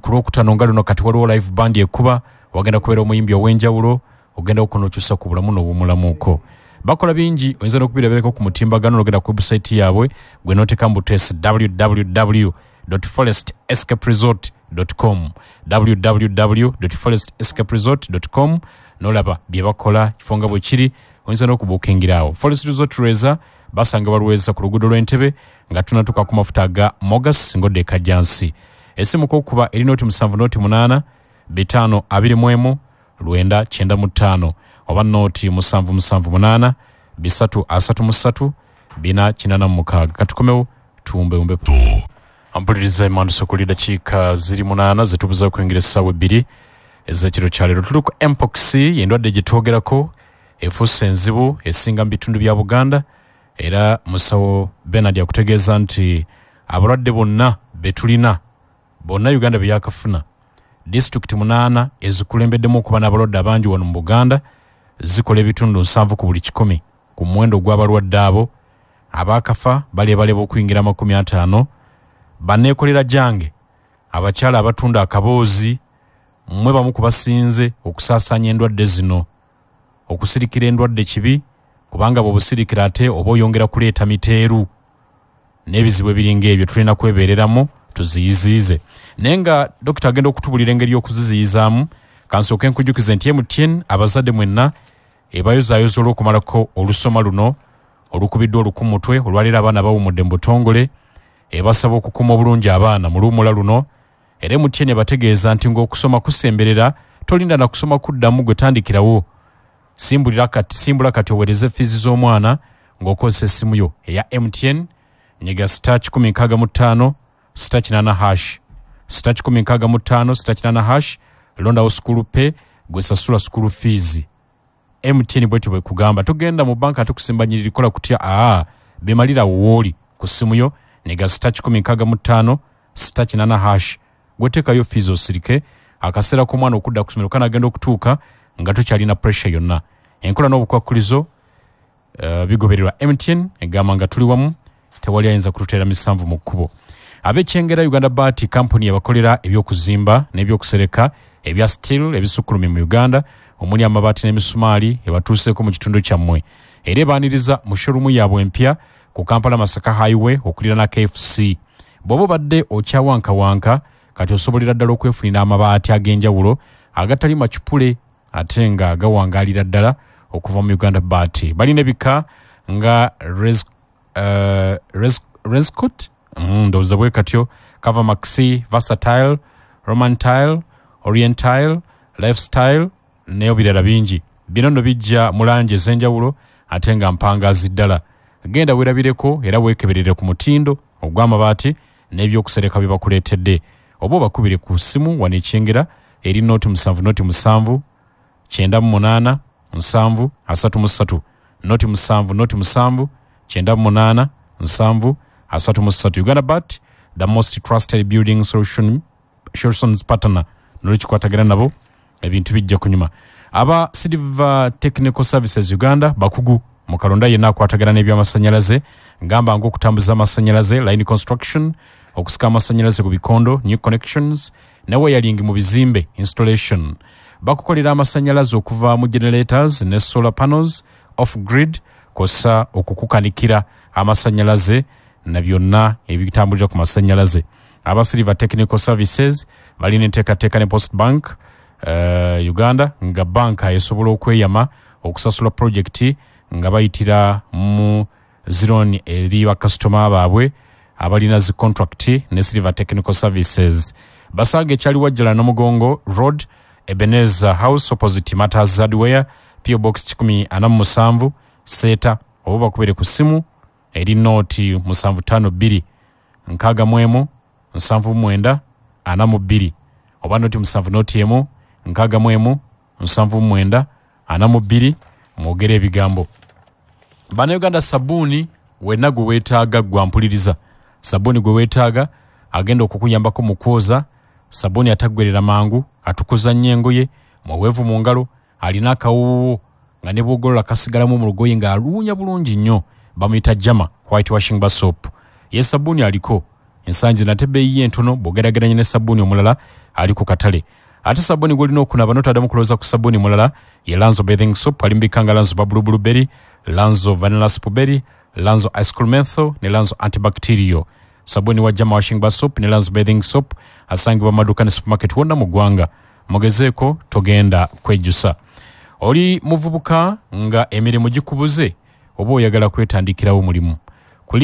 Ku Lwokutaano nga luno kati waliwo live band ekuba, wagenda kubeera omuyimbi ow'enjawulo, ogenda okunokyusa ku bulamu n'obumulamuko. Bakola bingi, oyinza n'okubirabirako ku mutimbagano n'ogenda ku website yaabwe gwe n'oteeka mu buteesi www.forestescaperesort.com www.forestescaperesort.com n'olaba bye bakola kifo nga bwe kiri. Oyinza n'okubuukingiraawo. Forest Resort Reza basanga balweza ku luguudo lw'Entebbe nga tunatuuka ku mafuta ga Mogas ngodde Kajjansi. Essimu k'okuba erina oti 7 8 5 995 oba noti 778 333 486. Katukomewo tuwumbe ampuliriza emanduso ku liddakiika ziri 8 zetubuza okwingira essaawa 2 ez'ekiro kya leero. Tuli ku mpox y'endwadde gye twogerako efuuse enzibu esinga mu bitundu bya Buganda. Era musawo Bernard akutegeeza nti abalwadde bonna betulina bonna Uganda byakafuna disitulikiti 8 ezikulembeddemu okuba n'abalwadde abangi wano mu Buganda zikola ebitundu 7 ku buli 100 ku muwendo gw'abalwadde abo. Abaakafa balebaleba okuyingira 50. Banneekolera jange abakyala abatunda akaboozi mmwe bamu ku basinze okusaasaanya endwadde zino, okusirikira endwadde kibi kubanga bw'obusirikira ate oba oyongera kuleeta miteeru n'ebizibu ebiringa ebyo tulina kwebeereramu tuziyiziize. Naye nga dokita agenda okutubulira engeri y'okuziziyizaamu, kansooke nkujjukize nti MTN abazadde mwenna ebayozaayoza olw'okumalako olusoma luno olukubiddwa olukumutwe olwaleero abaana bawummudde mu butongole. Ebasaba okukuuma obulungi abaana mu luwummula luno. Era MTN bategeeza nti ng'okusoma kusemberera tolinda na kusoma kuddamu gwe tandikirawo. Simbula kati owereze fiizi z'omwana ng'okozesa essimu yo eya MTN. Nyiga *165 *8# *165 *8# londawo school pay gwe sasula school fees. MTN bwetyo bwe kugamba tugenda mu banka ate kusimbanyirira likola kutya bemalira wooli ku ssimu yo. Nyiga *165 *8# gweteekayo fees osirike akaseera k'omwana okudda ku ssomero kanagenda okutuuka nga tokyalina pressure yonna. Enkola n'obukwakkulizo bigobererwa MTN egamba nga tuli wamu tewali ayinza kututeera misanvu mu kkubo. Ab'Ekyengera Uganda Bati Company yabakolera ebyokuzimba n'ebyokusereka ebya steel ebisukkulumi mu Uganda omuli amabaati n'emisumaali ebatuuseeko mu kitundu kyammwe. Era ebaaniriza mu showroom yaabwe empya ku Kampala Masaka Highway okulira na KFC. Bw'oba badde okyawankawanka kati osobolera ddala okwefunira amabaati ag'enjawulo agatali makipule ate nga gawangaalira ddala okuva mu Uganda Bati. Balina ebika nga Rescott ndowooza bwe katyo, Cover Maxi, Versatile, Roman Tile, Orient Tile, Lifestyle n'ebirala bingi. Bino nno bijja mu langi ez'enjawulo ate nga mpangaazi ddala. Genda weerabireko era weekeberere ku mutindo ogw'amabaati n'ebyokusereka bye bakuleetedde. Oba obakubire ku ssimu wano Ekyengera eri noti 7 98 7 33 noti 7 98 7 33. Uganda Bat, the most trusted building solutions partner. Nolikikwatagana nabo ebintu bijja kunyuma. Aba Silver Technical Services Uganda bakugu mu kalonda yenna akwatagana n'ebyamasannyalaze ngamba ng'okutambuza amasannyalaze, line construction, okusika amasannyalaze ku bikondo, new connections, ne wiring mu bizimbe, installation. Bakukolera amasannyalaze okuva mu generators ne solar panels, off grid, kosa okukukanikira amasannyalaze na byonna ebitambulira ku masannyalaze. Aba Silver Technical Services balina enteekateeka ne Post Bank Uganda nga banka esobola okweyama okusasula projekiti nga bayitira mu zironi eri bakasitoma baabwe abalina zi contract ne Silver Technical Services. Basange ekyali Wajjala Namugongo Road, Ebenezer House opposite Matters Hardware, PO Box 147 Seta. Oba bakubere ku simu eri nooti 752 61 79 42 oba nooti 7 61 79 42 mwogere ebigambo. Bannayuganda sabbuuni wenna gwe weetaaga gwampuliriza. Sabbuuni gwe weetaaga agenda okukuyambako mu kwoza. Sabbuuni ataggwerera mangu, atukuza nnyo engoye, mweweevu mu ngalo, alina akawuuwo nga ne bwogolola kasigalamu mu lugoye ng'aluunya bulungi nnyo. Bamuyita Jama White Washing Bar Soap. Ye sabbuuni aliko. Ensangi nate bbeeyi entono bw'ogerageranya ne sabbuuni omulala ali ku katale. Ate sabbuuni gw'olina okunaba n'otaddamu kulowooza ku sabbuuni mulala ye Lanzo Bathing Soap. Ali mu bikanga Lanzo Bubble Blueberry, Lanzo Vanilla Spooberry, Lanzo Ice Cream Menthol ne Lanzo Antibacterial. Sabuni wa Jama Washing Bar Soap ne Lanzo Bathing Soap asangibwa maduka ne supermarket wonna mu ggwanga. Mugezeeko togenda kwejjusa. Oli muvubuka nga emirimu gikubuze oba oyagala kwetandikirawo mulimu. Ku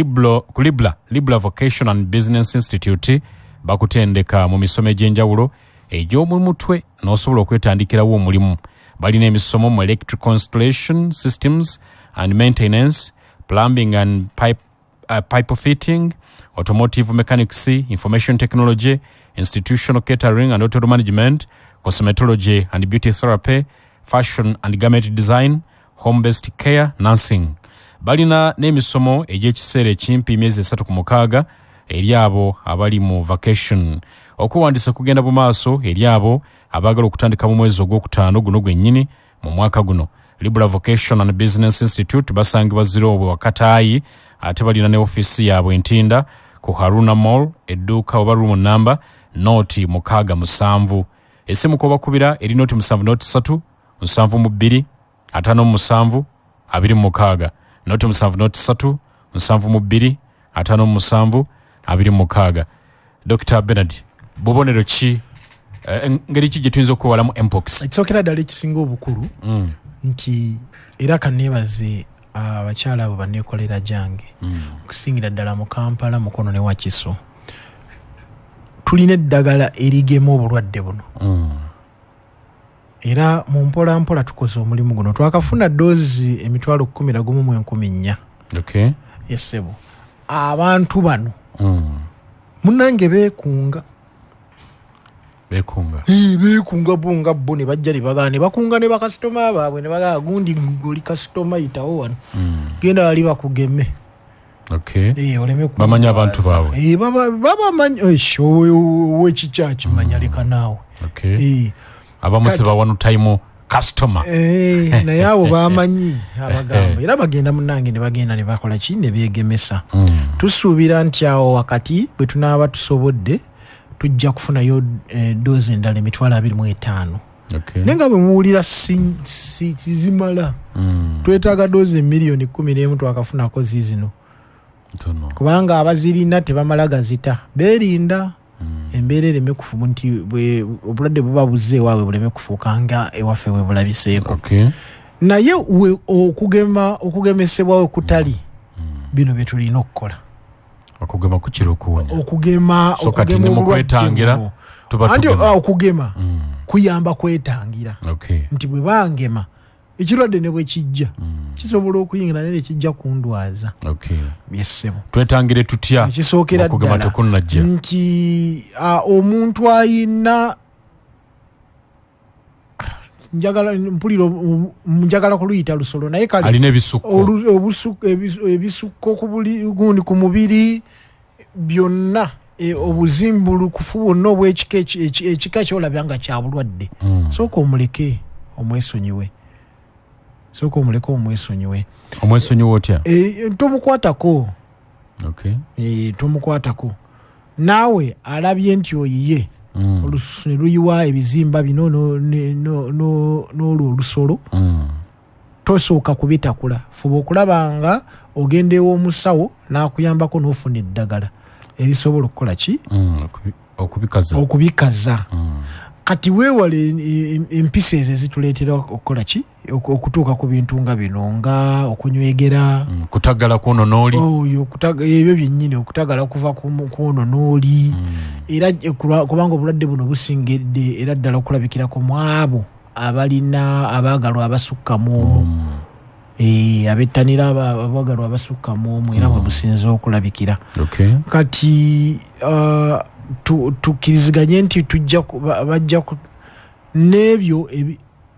Libla Vocation and Business Institute bakutendeka mu misomo egy'enjawulo egy'omumutwe n'osobola okwetandikirawo omulimu. Balina emisomo mu electrical installation systems and maintenance, plumbing and pipe fitting, automotive mechanics, information technology, institutional catering and hotel management, cosmetology and beauty therapy, fashion and garment design, home-based care, nursing. Balina n'emisomo egy'ekiseera ekimpi emyezi 3 ku 6 eri abo abali mu vacation. Okuwandiisa kugenda mu maaso eri abo abaagala okutandika mu mwezi ogw'okutaano guno gwennyini mu mwaka guno. Libra Vocation and Business Institute basangibwa 0 wakataayi, ate balina ne office yaabwe Ntinda ku Haruna Mall, edduuka oba room number nooti 67. Esimu kobakubira eri nooti 703 72 57 26, nooti 703 72 57 26. Dr. Bernard, bubonero ki ngeri ki gye tuyinza okwewalamu mpox? Ekisookera ddala ekisinga obukulu nti era kaneebaze abakyala abo banneekolera gyange okusingira ddala mu Kampala, Mukono ne Wakiso. Tulina eddagala erigema obulwadde buno era mu mpola mpola tukoze omulimu guno. Twakafuna doozi 11,400. Okay. Yesebo abantu bano munange beekunga bunga bo ne bajja ne bagane bakunga ne bakasitoma baabwe ne bagaa gundi ngoli kasitoma yitawo wano genda wali bakugeme. Okay. Oleme bamanya abantu baabwe. Baba manyi wekikyaki manya leka naawe. Okay. Abamu se bawanu time customer. Naye abo bamanyi abagamba era bagenda munange ne bagenda ne bakola ki ne beegemesa. Tusuubira nti awo wakati bwe tunaaba tusobodde tujja kufunayo doozi endala 25,000. Okay. Nenga bwe muwulira zimala twetaaga doozi 1,11,000 twakafunako ziizino. Kubanga abazirina tebamala gazita beerinda embeera ereme kufuba nti obulwadde buba buzze ewaabwe buleme kufuuka nga ewaffe we bulabiseeko. Okay. Naye okugemesebwawe kutali bino bye tulina okukola. Okugema kukira okuwonya. Okugema okwetangira tuba okugema kuyamba kwetangira. Okay. Nti bwe bangema ekirwadde ne bwe kijja kisobola okuyingira ne kijja kundwaza. Okay. Byessebo twetangire tutya kisookera okugema tekunajja nti omuntu ayina njagala kuluyita lusolo naye kale alina ebisukko ku mubiri byonna obuzimbulukufu bwonna ekika kyolabya nga kya bulwadde sooka omuleke omwesonyiwe. Omwesonyiwe otya? Tomukwatako. Okay. Tomukwatako. Naawe alabye nti oyiye olususu ne luyiwa ebizimba bino n'olwo olusolo tosooka kubitakula. Fuba okulaba nga ogenda ew'omusawo n'akuyambako n'ofuna eddagala erisobola okukola ki? Okubikaza. Kati weewale empisa ezo ezituleetera okukola ki? Okutuuka ku bintu nga bino nga okunywegera, kutagala kuno n'oli. Ebyo byennyini okutagala kuva kuno n'oli. Era kubanga obulwadde buno busingedde era ddala okulabikirako mu abo abalina abaagalwa abasukka mu abettanira abagalwa abasukka mu omu era bwe businza okulabikira. Kati tukkiriziganye nti bajja n'ebyo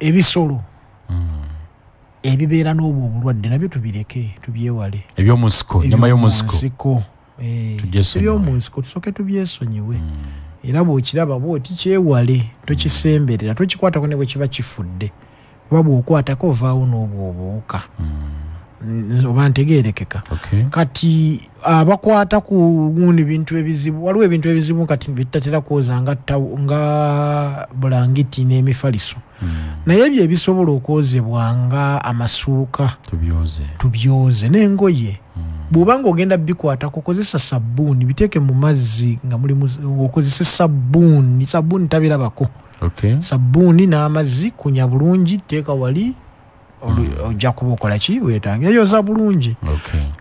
ebisolo ebibeera n'obwo obulwadde nabyo tubireke tubyewale. Ebyomunsiko, nyama y'omunsiko ebyomunsiko tusooke tubyesonyiwe. Era bw'okiraba bw'oti kyewale tokisemberera tokikwatako ne bwe kiba kifudde kuba bw'okwatako ovaawo n'obwo obuwuka oba ntegeerekeka. Kati abakwata ku gundi bintu ebizibu waliwo ebintu ebizibu kati bitatera kwoza nga bulangiti n'emifaliso naye ebyo ebisobola okwozebwa nga amasuuka tubyoze n'engoye bw'obanga ogenda bikwatako kozesa sabbuuni biteeke mu mazzi nga mulimu okozesa sabbuuni tabirabako. Sabbuuni n'amazzi kunya bulungi teeka wali ojja kuba okola ki weetange yoza bulungi.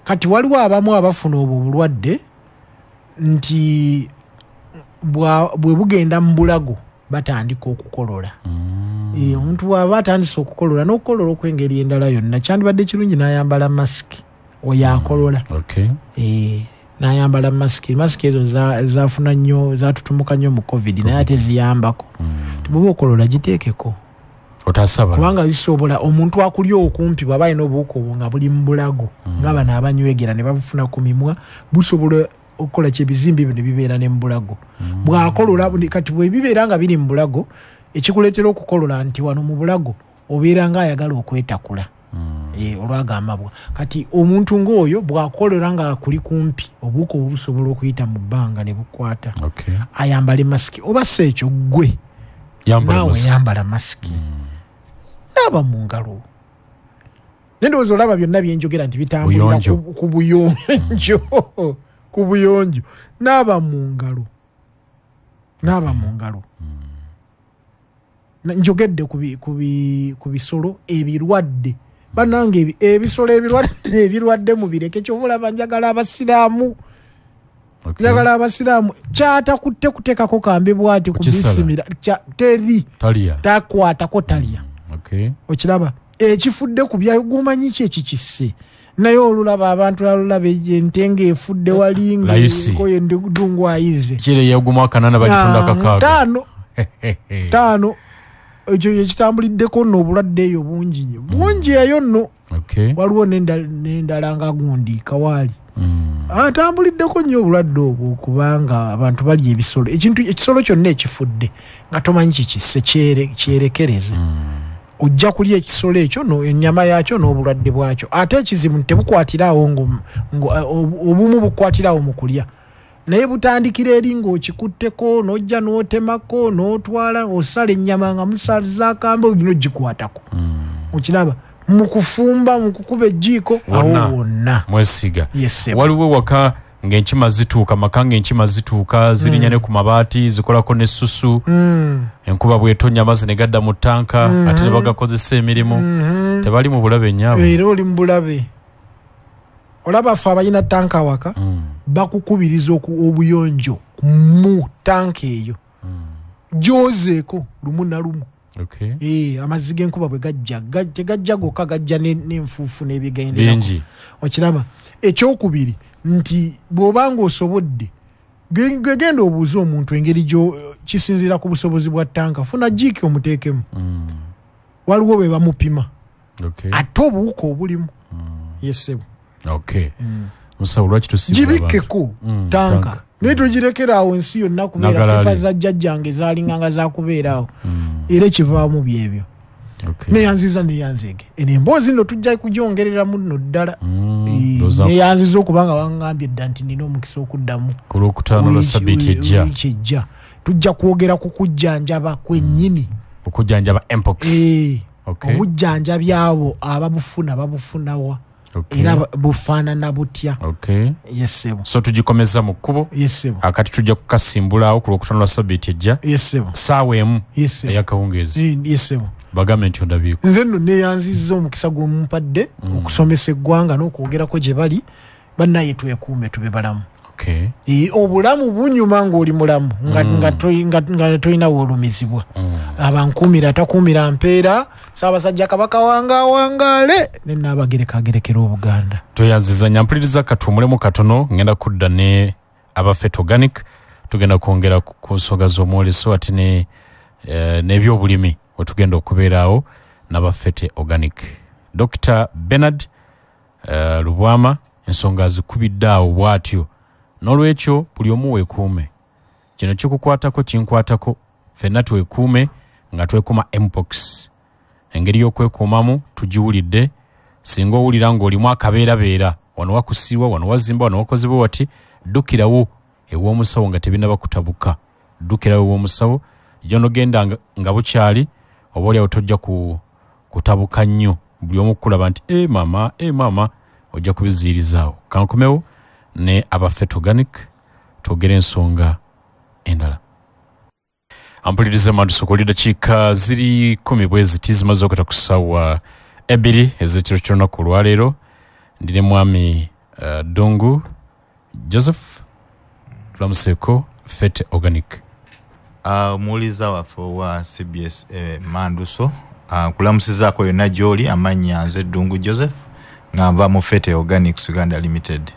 Kati waliwo abamu abafuna obwo obulwadde nti bwe bugenda mu bulago batandika okukolola. Omuntu bw'aba atandise okukolola n'okukolola okw'engeri endala yonna kyandibadde kirungi n'ayambala masiki oyo akolola. N'ayambala masiki ezo zaafuna nnyo zaatutumuka nnyo mu covid naye ate ziyambako. Bw'oba okolola giteekeko kubanga zisobola omuntu akulya okumpi bw'aba alina obuwuka obwo nga buli mu bulago nga bano abanywegera ne babufuna ku mimwa busobola okukola kyebizimbi bino bibeera ne mu bulago. Bw'akolola kati bwe bibeera nga biri mu bulago ekikuleetera okukolola nti wano mu bulago obeera nga ayagala okwetakula olwagamabwa. Kati omuntu ng'oyo bw'akolera nga kuli kumpi obuwuka obwo busobola okuyita mu bbanga ne bukwata. Ayambala masiki oba si ekyo ggwe naawe yambala masiki naaba mu ngalo. Nendowooza olaba byonna byenjogera nti bitambulira ku buyonjo ku buyonjo naaba mu ngalo njogedde ku bisolo ebirwadde bannange ebisolo ebirwadde mubireke kyovulaba njagala abasiraamu kyatakutte kuteekako kambe bwati kubisimira teri takwatako talya. Okiraba ekifudde ku byagumanyi ki ekikisse naye olulaba abantu alulaba entenga efudde walinga enkoye ndungu ayize taano ekyo ekitambuliddeko nno obulwadde eyo bungi eyo nno. Waliwo n'endala nga gundi kawaali atambuliddeko nnyo obulwadde obwo kubanga abantu balya ebisolo ekisolo kyonna ekifudde nga tomanyi kikisse kyerekereze ojja kulya ekisolo ekyo ennyama yaakyo n'obulwadde bwakyo. Ate ekizibu tebukwatirawo obumu bukwatirawo mu kulya naye butandikira eri ng'okikutteko n'ojja n'otemako n'otwala osala ennyama nga musalizakambe olina ogikwatako. Okiraba mu kufumba mu kukuba ejjiiko awo wonna mwesiga. Waliwo waka ng'enkima zituuka maka ng'enkima zituuka zirinya ne ku mabaati zikolako n'essusu enkuba bw'etonnya amazzi ne gadda mu ttanka ate ne bagakozesa emirimu tebali mu bulabe nnyabo. Era oli mu bulabe olaba ffe abalina ttanka awaka bakukubiriza obuyonjo mu ttanka eyo gyozeeko lumu na lumu. Amazzi g'enkuba bwe gajja tegajja gokka gajja n'enfuufu n'ebigendera. Okiraba ekyokubiri nti bw'obanga osobodde genda obuuze omuntu engeri kisinziira ku busobozi bwa ttanka funa jiiki omuteekemu waliwo be bamupima ate obuwuka obulimu yesebo musawo lwaki tusiba gibikkeko ttanka naye togirekeraawo ensi yonna kubeera pepa za jjajjange zaalinganga zakubeeraawo era ekivaamu byebyo. Neyanziza neyanzege emboozi nno tujja kugyongereramu nno ddala neyanziza okubanga wangambye dda nti nina omukisa okuddamu ku Lwokutaano lwa Ssabbiiti ejja tujja kwogera ku kujjanjaba kwennyini okujjanjaba mpox obujjanjabi abo ababufuna babufunawa era bufaanana butya. So tugikomeza mu kkubo akati tujja kukasimbulaawo ku Lwokutaano lwa Ssabbiiti ejja ssaawa emu ey'akawungeezi bagambe nti ondabiiko. Nze nno neyanzizza omukisa gw'omumpadde okusomesa eggwanga n'okwogerako gye bali bannaye twekuume tube balamu. Okay. Obulamu bunyuma ng'oli mulamu nga toyina wolumizibwa. Abankumira takumira mpeera Ssaabasajja Kabaka wangaale ne Nnaabagereka Obuganda. Toyazizanya mpuliriza katumulemu katono ngenda kudda ne abafet organic tugenda kwongera ku nsonga z'omwoleso ate n'ebyobulimi we tugenda okubeeraawo n'abafet organic. Dr. Bernard Lubwama ensonga zikubidde awo bw'atyo. N'olwekyo buli omu weekuume. Kino kikukwatako kinkwatako, ffenna twekuume nga twekuuma mpox. Engeri y'okwekuumamu tugiwulidde. Singa owulira ng'olimu akabeerabeera, wano wakusiiwa, wano wazimba, wano wakozebwa wati, ddukirawo ew'omusawo nga tebinaba kutabuka. Ddukirawo ew'omusawo, gy'onogenda nga bukyali, oba oliawo tojja kutabuka nnyo. Buli omu kulaba nti mama ojja kubiziirizaawo. Kankomewo ne abafet organic twogere ensonga endala. Ampuliriza mandusokolida dakiika ziri 10 bweziti zimaze okuta ku ssaawa 2 ez'ekiro ky'olunaku olwaleero. Ndine mwami Dungu Joseph tulamuseeko Fet Organic. Muwuliza waffe wa CBS Manduso kulamusizaako yonna gy'oli, amannya nze Dungu Joseph nga nva mu Fet Organics Uganda Limited.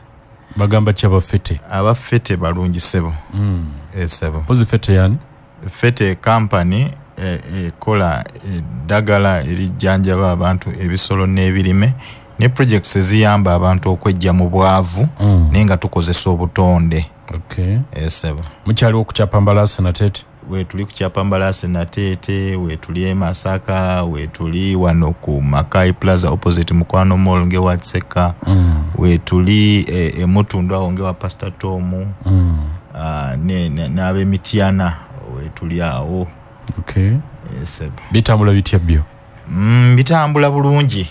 Bagamba ki abafete? Abafete balungi ssebo. Ssebo. Pozi Fete yani? Fete company ekola eddagala erijjanjaba abantu ebisolo n'ebirime ne projects eziyamba abantu okwejja mu bwavu naye nga tukozesa obutonde. Okay. Ssebo. Mukyaliwo ku Kyapambalase Nateete? Wetuli ku Kyapambalase Nateete, wetuli e Masaka, wetuli wano ku Makai Plaza opposite Mukwano Mall ngewa Tseka, wetuli e Mutundu awo ngewa Pastor Tomu, n'abe Mitiana wetuli awo. Okay. Ssebo. Bitambula bitya byo? Bitambula bulungi.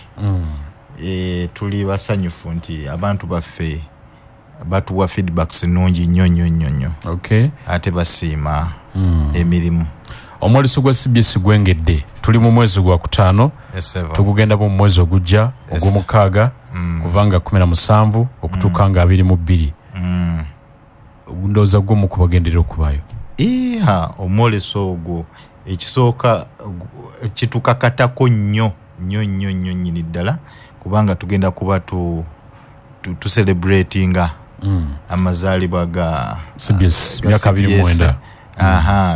Tuli basanyufu nti abantu baffe batuwa feedbacks nungi nnyo. Okay. Ate basiima emirimu. Omwoleso gwa CBS gwengedde. Tuli mu mwezi gwa 5. Tugugenda mu mwezi ogujja ogw'omukaaga kuvanga 17 okutuuka nga 22. Ndowooza gwo mu kubagenderera okubaayo. Omwoleso ogwo ekisooka kitukakatako nnyo nnyini ddala kubanga tugenda kuba tu celebratinga amazaalibwa ga CBS myaka 29.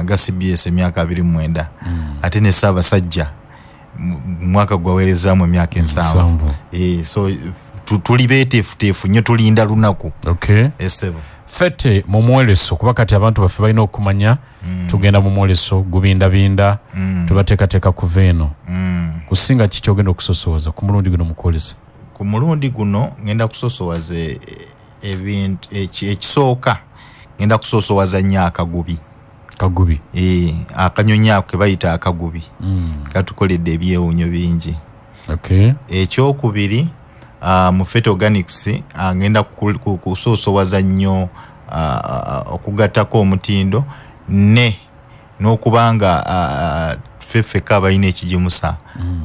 Ga CBS emyaka 29. Ate ne Ssaabasajja mwaka gwaweerezaamu emyaka 7. So tuli beeteefuteefu nnyo, tulinda lunaku. Okay. Ssebo. Fete mu mwoleso kuba kati abantu baffe balina okumanya tugenda mu mwoleso gubindabinda tubateekateeka kuva eno. Kusinga kiki ogenda okusosowaza ku mulundi guno mu kwolesa? Ku mulundi guno ngenda kusosowaza ebintu ekisooka ngenda kusosowaza nnyo akagubi. Kagubi? Akanyonyi ako ke bayita akagubi. Katukoledde ebyewuunyo bingi. Okay. Ekyokubiri mu Fet Organics ngenda kusosowaza nnyo okugattako omutindo n'okubanga ffeffeka abalina ekigimusa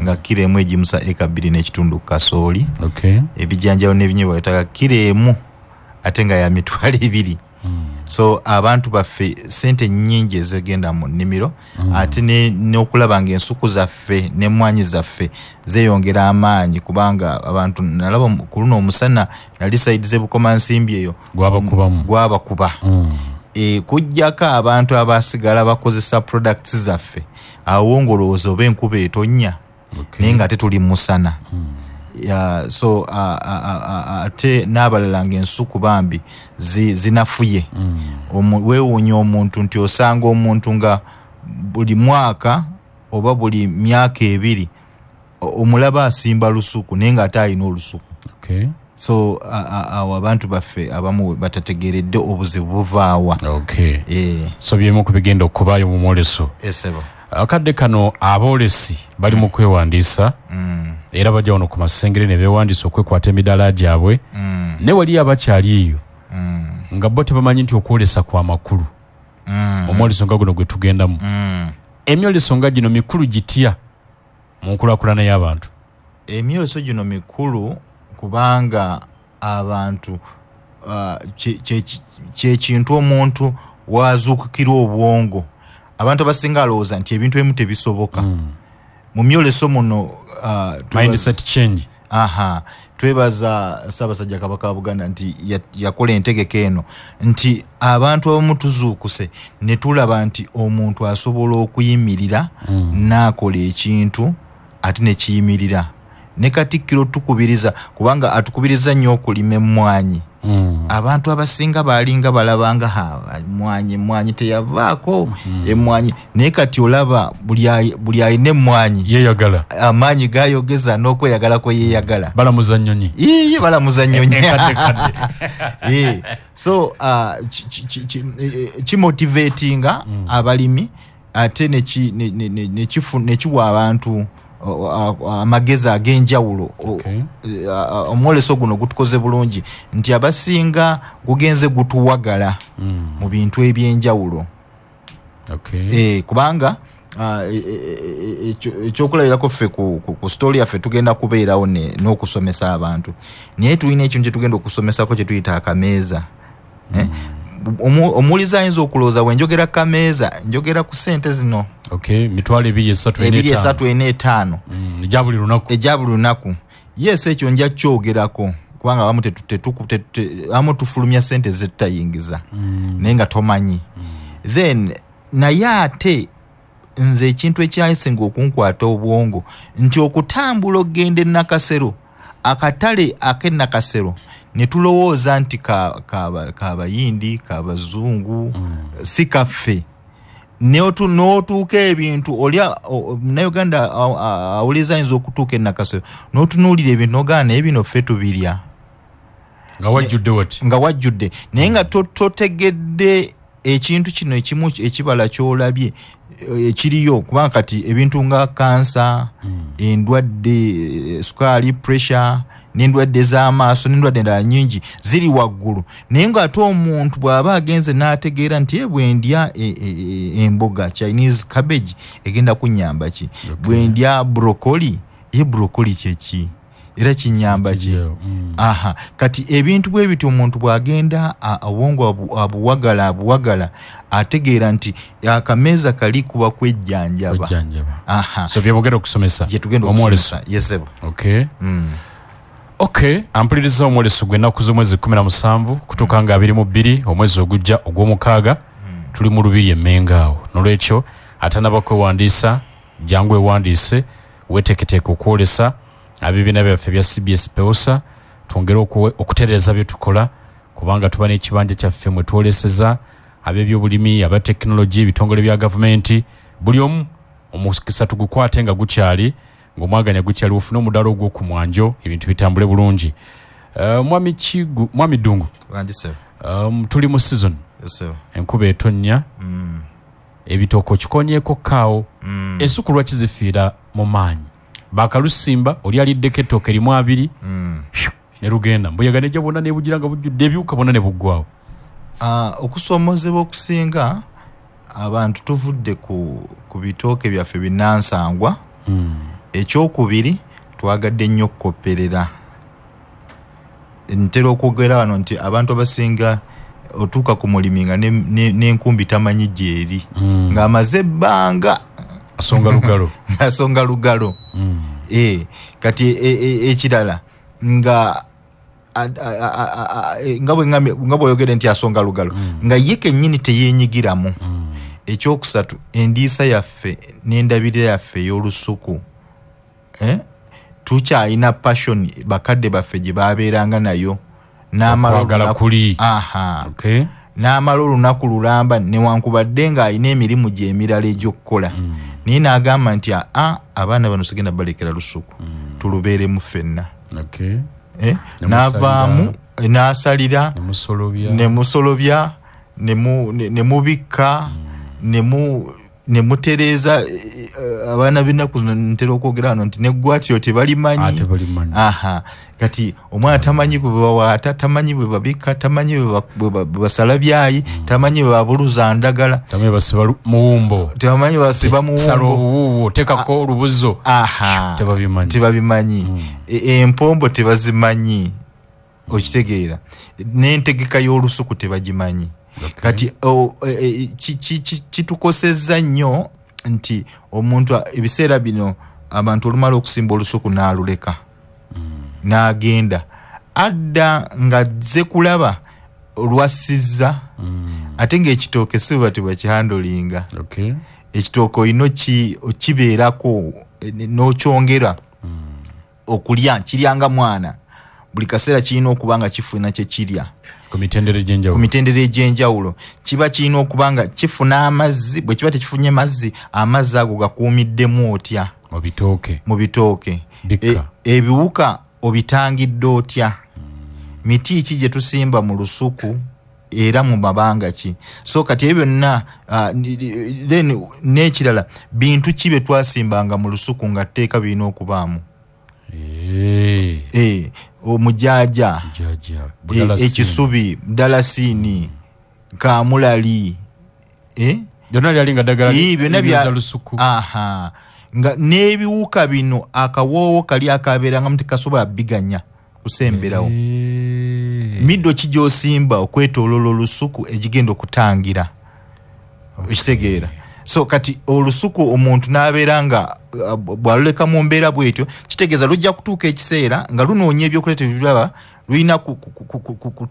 nga kilo emu egimusa eka 2.5 kasooli. Okay. Ebijjanjalo n'ebinyeebwa yataka kilo emu ate nga ya mitwalo 2. So abantu baffe sente nnyingi ezigenda mu nnimiro ate n'okulaba ng'ensuku zaffe n'emmwanyi zaffe zeeyongera amaanyi kubanga abantu nalaba ku luno omusana nali sayidi z'ebukomansimbi eyo gwabakuba. Kujjako abantu abasigala bakozesa products zaffe awo ngolowooza oba enkuba etonnya naye nga ate tuli musana. So ate n'abalala ng'ensuku bambi zinafuye. Weewuunya omuntu nti osanga omuntu nga buli mwaka oba buli myaka 2 omulaba asimba lusuku naye nga ate alina olusuku. Okay. So awo abantu baffe abamu batategeeredde obuzibu buvaawa. Okay. So byemu kubigenda okubaayo mu mwoleso. Ssebo. Akadde kano aboolesi bali mu kwewandiisa era bajja wano ku masengere ne beewandiisa okwekwata emidaala gyabwe ne wali abakyali eyo nga bo tebamanyi nti okwolesa kwa makulu. Omwoleso nga guno gwe tugendamu. Emyoleso nga gino mikulu gitya mu nkulaakulana y'abantu? Emyoleso gino mikulu kubanga abantu kintu omuntu wazuukukira obwongo abantu abasinga alowooza nti ebintu ebimu tebisoboka mu myoleso muno mindset change twebaza Ssaabasajja Kabaka wa Buganda nti yakola entegeka eno nti abantu abamu tuzuukuse ne tulaba nti omuntu asobola okuyimirira n'akola ekintu ate ne kiyimirira ne Katikkiro tukubiriza kubanga atukubiriza nnyo okulima emmwanyi abantu abasinga balinga balabanga emmwanyi teyavaako emmwanyi naye kati olaba buli alina emmwanyi yeeyagala amaanyi gayogeza n'okweyagala kwe yeeyagala balamuza nnyonyi balamuza nnyonyi so kimotivatinga abalimi ate nekiwa abantu amagezi ag'enjawulo omwoleso guno gutukoze bulungi nti abasinga gugenze gutuwagala mu bintu ebyenjawulo kubanga ekyokulabirako ffe ku story yaffe tugenda kubeerawo n'okusomesa abantu naye tulina ekintu kyetugenda okusomesako kyetuyita akameeza omuwuliza ayinza okulowooza wenjogera kameeza njogera ku ssente zino mitwalo 2,345 ejja buli lunaku yes ekyo nja kyogerako kubanga abamu tufulumya ssente zetutayingiza naye nga tomanyi then naye ate nze ekintu ekyasinga okunkwata obwongo nti okutambula okgenda Nakasero akatale ak'Enakasero ne tulowooza nti kabayindi kabazungu si kaffe n'otuuka ebintu olya Munnayuganda awuliza ayinza okutuuka Nakasero n'otunuulira ebintu n'ogaana naye bino ffe tubirya nga wajjudde naye nga totegedde ekintu kino ekimu ekibala ky'olabye ekiriyo kubanga kati ebintu nga kansa endwadde sukaali pressure n'endwadde z'amaaso n'endwadde endala nnyingi ziri waggulu naye ng'ate omuntu bw'aba agenze n'ategeera nti bwe ndya emboga Chinese cabbage egenda kunnyamba ki bwe ndya broccoli broccoli kyeki era kinyamba ki kati ebintu bwe biti omuntu bw'agenda obwongo abuwagala ategeera nti akameeza kali kuba kwejjanjaba so byebogera okusomesa omwoleso yesebo ampuliriza omwoleso gw'ennaku z'omwezi 17 kutuuka nga 22 omwezi ogujja ogw'omukaaga tuli mu Lubiri Emmengo awo nolwekyo atanaba kwewandiisa jangu ewandiise weteeketeeka okwolesa abibiina byaffe bya CBS Peosa twongere okutereeza bye tukola kubanga tuba n'ekibanja kyaffe mwe twoleseza ab'ebyobulimi aba tekinologi ebitongole bya gavumenti buli omu omukisa tugukwate nga gukyali ng'omwaganya gukyali ofune omudaala ogw'okumwanjo ebintu bitambule bulungi mwami Ddungu tuli mu season enkuba etonnya ebitooko kikonyeeko kaawo ensuku lwaki zifiira mu maanyi bakalusimba oli aliddeko ettooke limu 2 ne lugenda mbuyaga nejja bwonna nebugira nga bujjudde ebyuka bwonna ne buggwawo okusoomozebwa okusinga abantu tuvudde ku bitooke byaffe binnansangwa ekyokubiri twagadde nnyo okukopperera ntera okwogera wano nti abantu abasinga otuuka ku mulimi nga n'enkumbi tamanyi gyeri ng'amaze ebbanga asonga lugalo kati ekirala nga bw'oyogere nti asonga lugalo nga ye kennyini teyeenyigiramu ekyokusatu endiisa yaffe n'endabirira yaffe ey'olusuku tukyalina passion bakadde baffe gye baabeeranga nayo n'amala olunaku lulamba newankubadde ng'alina emirimu gye emirala egy'okukola naye n'agamba nti abaana bano sigenda balekera lusuku tulubeeremu ffenna n'avaamu n'asalira nemusolobya nemubikka nemutereeza abaana b'ennaku ntera okwogera wano nti neggwatiro tebalimanyi kati omwana tamanyi bwe bawaata tamanyi bwe babikka tamanyi bwe basala byayi tamanyi bwe babuluza ndagala tamanyi basiba muwumbo tamanyi basiba muwumbo tekako olubuzo tebabimanyi empombo tebazimanyi okitegeera n'entegeka y'olusuku tebagimanyi. Kati kitukosezza nnyo nti omuntu ebiseera bino abantu olumala okusimba olusuku n'aluleka n'agenda adda nga zze kulaba olwassizza ate ng'ekitooke si bwe tebakihandolinga. Ekitooke olina okibeerako n'okyongera okulya kiryanga mwana buli kaseera kirina okuba nga kifuna kye kirya ku mitendera egy'enjawulo. Kiba kirina okuba nga kifuna amazzi, bwe kiba tekifunye mazzi amazzi ago gakuumiddemu otya mu bitooke. Ebiwuka obitangidde otya? Miti ki gye tusimba mu lusuku era mu mabanga ki? So kati ebyo byonna then n'ekirala bintu ki bye twasimbanga mu lusuku nga tteeka birina okubaamu? Omujaaja, ekisubi, dalasini, kamulali, byonna byali nga ddagala bya lusuku. Nga n'ebiwuka bino akawoowo kali akabeeranga mu tekasobola biganya kusemberawo. Middo ki gy'osimba okwetooloola olusuku egigenda okutangira? Okitegeera? So kati olusuku omuntu n'abeera nga bw'aluleka mu mbeera bw'etyo kitegeeza lujja kutuuka ekiseera nga lunoonya ebyokuleta ebiraba lulina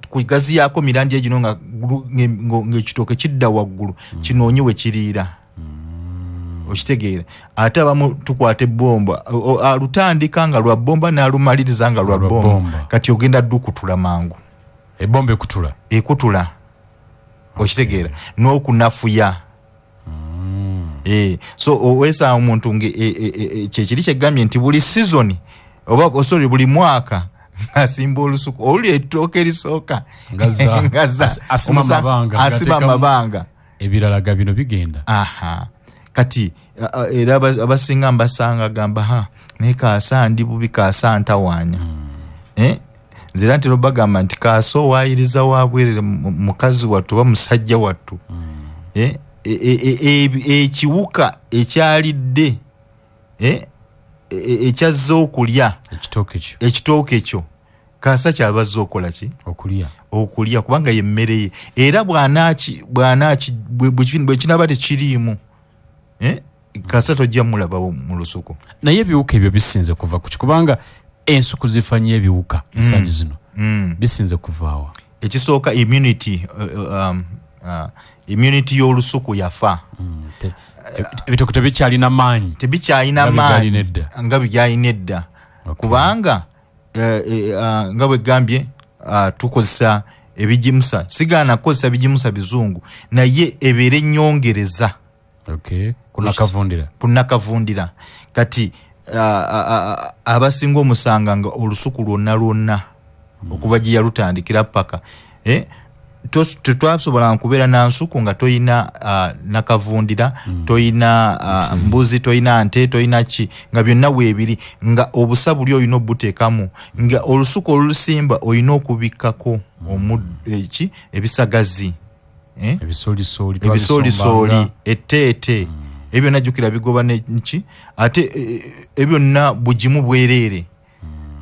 kugaziyaako mirandi egino ng'ekitooke kidda waggulu kinoonye we kiriira. Okitegeera? Ate abamu tukwata ebbomba alutandika nga lwa bbomba n'alumaliriza nga lwa bbomba, kati ogenda ddu kutula mangu. Ebbomba ekutula. Okitegeera? N'okunafuya. So owesa omuntu kyekiri kyegambye nti buli season oba buli mwaka asimba olusuku oli ettooke erisooka ngaza asiba amabanga ebiralaga bino bigenda. Kati era abasinga mbasanga gamba naye kaasa ndi bubi kaasa ntawaanya. Nzira ntero bagamba nti kaasa owaayiriza waabwerere mukazi wattu oba musajja wattu. Ekiwuka ekyalidde ekyazze okulya ekitooke ekyo kaasa kyabazze okola ki? Okulya kubanga ye mmere ye era bwe kinaba tekiriimu kaasa tojja mulabawo mu lusuku. Naye ebiwuka ebyo bisinze kuva ku kubanga ensuku zifanye ebiwuka ensangi zino bisinze kuvaawa. Ekisooka immunity y'olusuku yafa. Ebitooke tebikyalina maanyi nga bigyalina edda kubanga nga bwe gambye tukozesa ebijimusa, sigaana kukozesa bijimusa bizungu naye ebeera ennyongereza kunakavundira. Kati abasinga omusanga nga olusuku lwonna okuva gye yalutandikira paka tetwasobola kubeera na nsuku nga toyina nakavundira, toyina mbuzi, toyina nte, toyina ki, nga byonna weebiri nga obusa buli olina obuteekamu, nga olusuku olulusimba olina okubikkako ebisagazi, ebisoolisoli, etteete, ebyo najjukira bigoba neki ate ebyonna bugimu bwereere.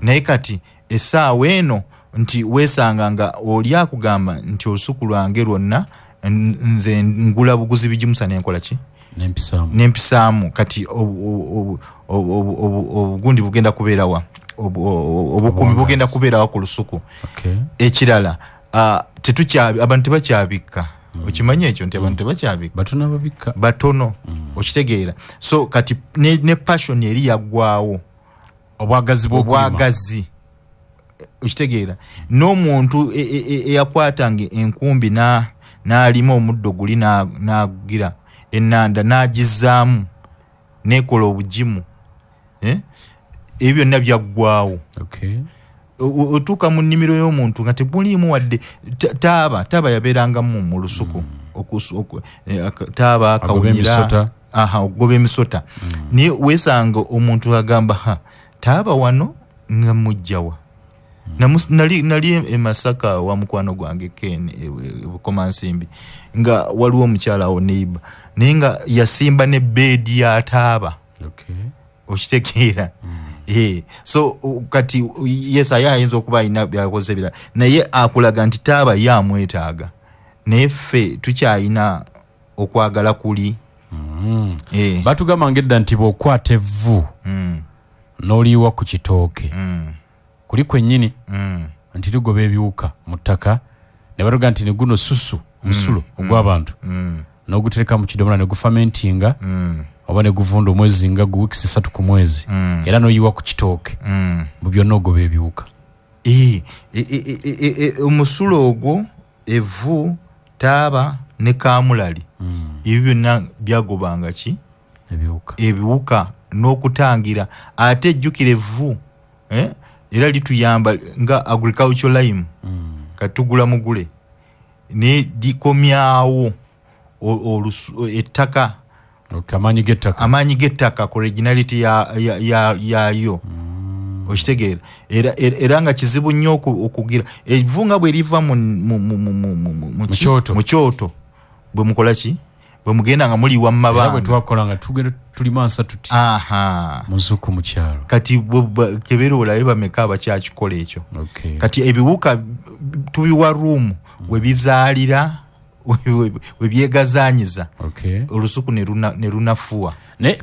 Naye kati essaawa eno nti weesanga nga oli akugamba nti olusuku lwange lwonna nze ngula buguzi bijimusa nenkola ki? Nempisaamu. Kati obugundi bugenda kubeerawa, obukumi bugenda kubeerawa ku lusuku. Ekirala abantu tebakyabikka. Okimanyi ekyo nti abantu tebakyabikka, batono. Okitegeera? So kati ne passion eri yaggwaawo, obwagazi. Okitegeera? N'omuntu eyakwatanga enkumbi n'alima omuddo guli n'agira ennanda n'agizaamu n'ekola obugimu, ebyo byonna byaggwaawo. Otuuka mu nnimiro y'omuntu nga tebuliimu wadde taaba yabeerangamu mu lusuku, taaba akawunyira, okugoba emisota. Naye weesanga omuntu agamba taaba wano nga mujjawa. Nali Masaka wa mukwano gwange Ken Bukomansimbi nga waliwo omukyala awo neighbor naye nga yasimba ne bed ya taaba. Okitegeera? So kati yes ayinza okuba alina byakoze bira naye akulaga nti taaba yamwetaaga naye ffe tukyayina okwagala kuli batugamba ngedda nti bw'okwata evvu n'oliyiwa ku kitooke kuli kwennyini nti ligoba ebiwuka mu ttaka ne batuga nti ne guno susu omusulo ogw'abantu n'ogutereka mu kidomola ne gufamentinga oba ne guvunda omwezi nga wiikisi 3 ku mwezi era n'oyiwa ku kitooke mu byonna ogoba ebiwuka omusulo ogwo evvu taaba ne kaamulali ebyo byonna byagobanga ki ebiwuka n'okutangira ate ejjukira evvu era lituyamba nga agricultural lime katugula mugule ne dikomyawo ettaka amaanyi g'ettaka ku originality yayo okitegeera era nga kizibu nnyo okugira evvu nga bwe liva mu kyoto bwe mukola ki bwe mugenda nga muliwa mu mabanga twakola nga tugenda tulimansa tuti muzuku mu kyalo kati kebeera olabe bameka abakyakikola ekyo kati ebiwuka tubiwa ruumu we bizaalira we byegazanyiza olusuku ne lunafuwa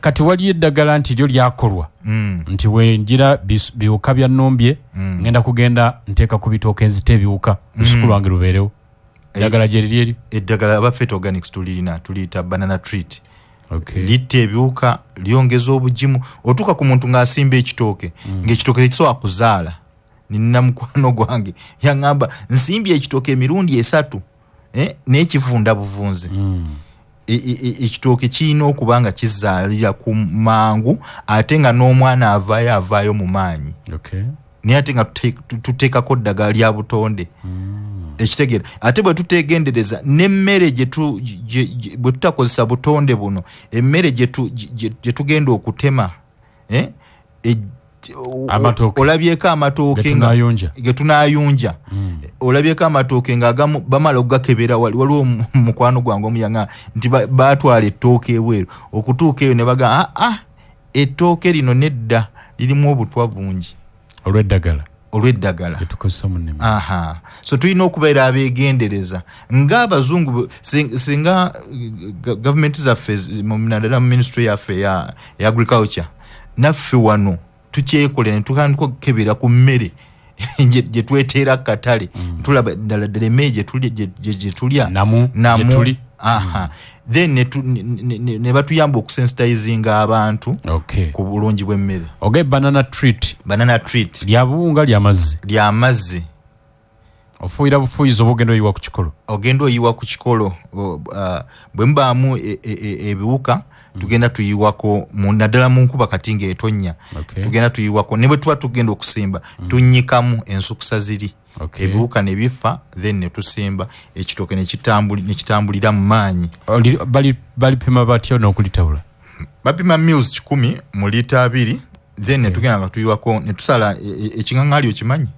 kati waliyo eddagala nti lyo lyakolwa nti wenjira biwuka bya nnombye ngenda kugenda nteeka ku bitooke nzita ebiwuka olusuku lwange lubeerewo eddagala gye liri eri eddagala abafet organics tuliyita banana treat litta ebiwuka lyongeza obugimu otuuka ku muntu ng'asimba ekitooke ng'ekitooke tekisobola kuzaala nina mukwano gwange yaŋŋamba nsimbye ekitooke emirundi 3 n'ekivunda buvunzi ekitooke kirina okuba nga kizaalira ku mangu ate nga n'omwana avaayo mu maanyi naye ate nga tuteekako ddagala lya butonde ekitegeera ate bwe tutegendereza n'emmere bwe tutakozesa butonde buno emmere gye tugenda okutema olabyeko amatooke ge tunayunja olabyeko amatooke nga agamu bamala okugakebera waliwo mukwano gwange omuyaŋa nti batwala ettooke ebweru okutuuka eyo ne baga ettooke lino nedda lirimu obutwa bungi olw'eddagala so tulina okubeera abeegendereza ng'abazungu singa gavumenti zaffe naddala mu ministry yaffe ya agriculture naffe wano tukyekola ne tukandika okukebera ku mmere gye tweteera katale tulaba ddala emmere gye tulya namu then ne batuyamba okusensitizinga abantu ku bulungi bw'emmere banana treat lya buwunga ly'amazzi ofuuyira bufuuyizi oba ogenda oyiwa ku kikolo bwe mubaamu ebiwuka tugenda tuyiwako naddala mu nkuba kati ng'etonnya tugenda tuyiwako ne bwe tuba tugenda okusimba tunnyikamu ensukusa ziri ebiwuka ne bifa then ne tusimba ekitooke ne kitambulira mu maanyi balipima batya n'okulitabula bapima mils 100 mu lita 2 then ne tugenda nga tuyiwako ne tusala ekiŋaŋŋaali okimanyi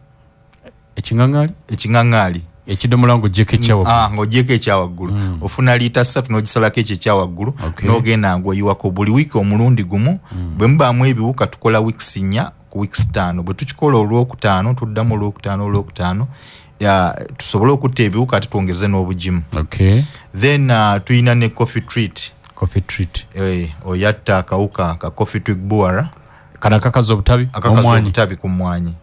ekiŋaŋŋaali ekidomola ng'ogyeko ekyawaggulu ng'ogyeko ekyawaggulu ofuna lita 3 n'ogisalako ekyo ekyawaggulu n'ogenda ng'oyiwako buli wiiki omulundi gumu bwe mubaamu ebiwuka tukola wiikisi 4 ku wiikisi 5 bwe tukikola olwokutaano tuddamu olwokutaano tusobole okutta ebiwuka ate twongeze n'obugimu then tuyina ne coffee treat oyatta akawuka ka coffee twig borer kana akakaza obutabi ku mmwanyi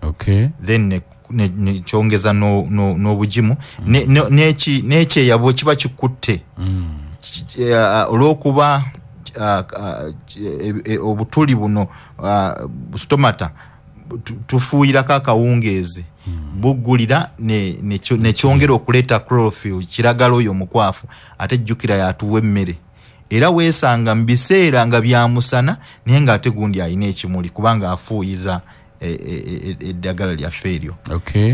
then nekyongeza n'obugimu n'ekyeya bwe kiba kikutte olw'okuba obutuli buno stomata tufuuyirako akawungeezi buggulira nekyongera okuleeta chlorophyll kiragala oyo omukwafu ate jjukira yatuwa emmere era weesanga mu biseera nga byamusana naye ng'ate gundi alina ekimuli kubanga afuuyiza eddagala lyaffe eryo